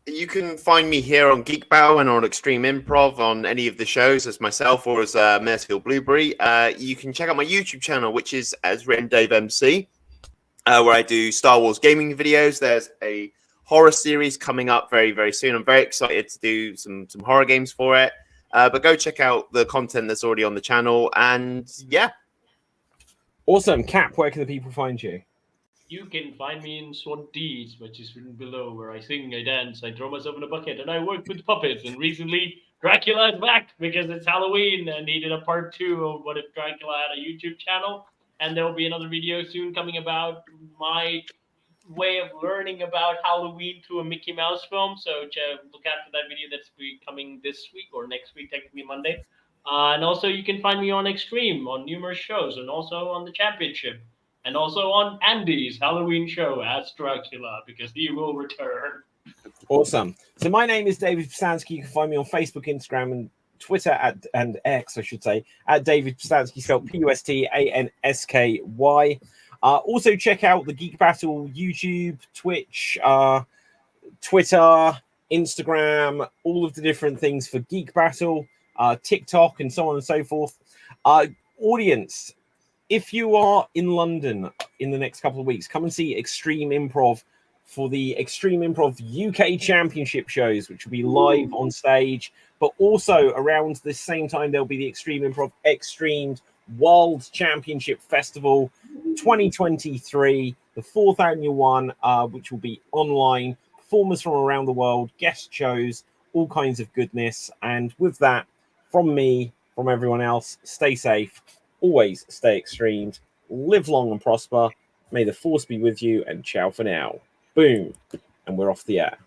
You can find me here on Geek Battle and on Extreme Improv on any of the shows as myself or as Mercefield Blueberry. You can check out my YouTube channel, which is as written Dave MC, where I do Star Wars gaming videos. There's a horror series coming up very, very soon. I'm very excited to do some horror games for it. But go check out the content that's already on the channel. And yeah. Awesome. Cap, where can the people find you? You can find me in SWAT D's, which is written below, where I sing, I dance, I throw myself in a bucket, and I work with puppets. And recently, Dracula is back because it's Halloween and needed a part 2 of What If Dracula Had a YouTube channel. And there will be another video soon coming about my way of learning about Halloween through a Mickey Mouse film. So look out for that video that's coming this week or next week, technically Monday. And also, you can find me on Extreme on numerous shows and also on the Championship. And also on Andy's Halloween show as Dracula, because he will return. Awesome. So my name is David Psansky. You can find me on Facebook, Instagram, and Twitter and X, I should say, at David Psansky, spelled Pustansky. Also check out the Geek Battle YouTube, Twitch, Twitter, Instagram, all of the different things for Geek Battle, TikTok, and so on and so forth. Audience, if you are in London in the next couple of weeks, come and see Extreme Improv for the Extreme Improv UK Championship shows, which will be live on stage. But also around the same time, there'll be the Extreme Improv Extreme World Championship Festival 2023, the 4th annual one, which will be online. Performers from around the world, guest shows, all kinds of goodness. And with that, from me, from everyone else, stay safe, always stay extremed, live long and prosper. May the force be with you, and ciao for now. Boom. And we're off the air.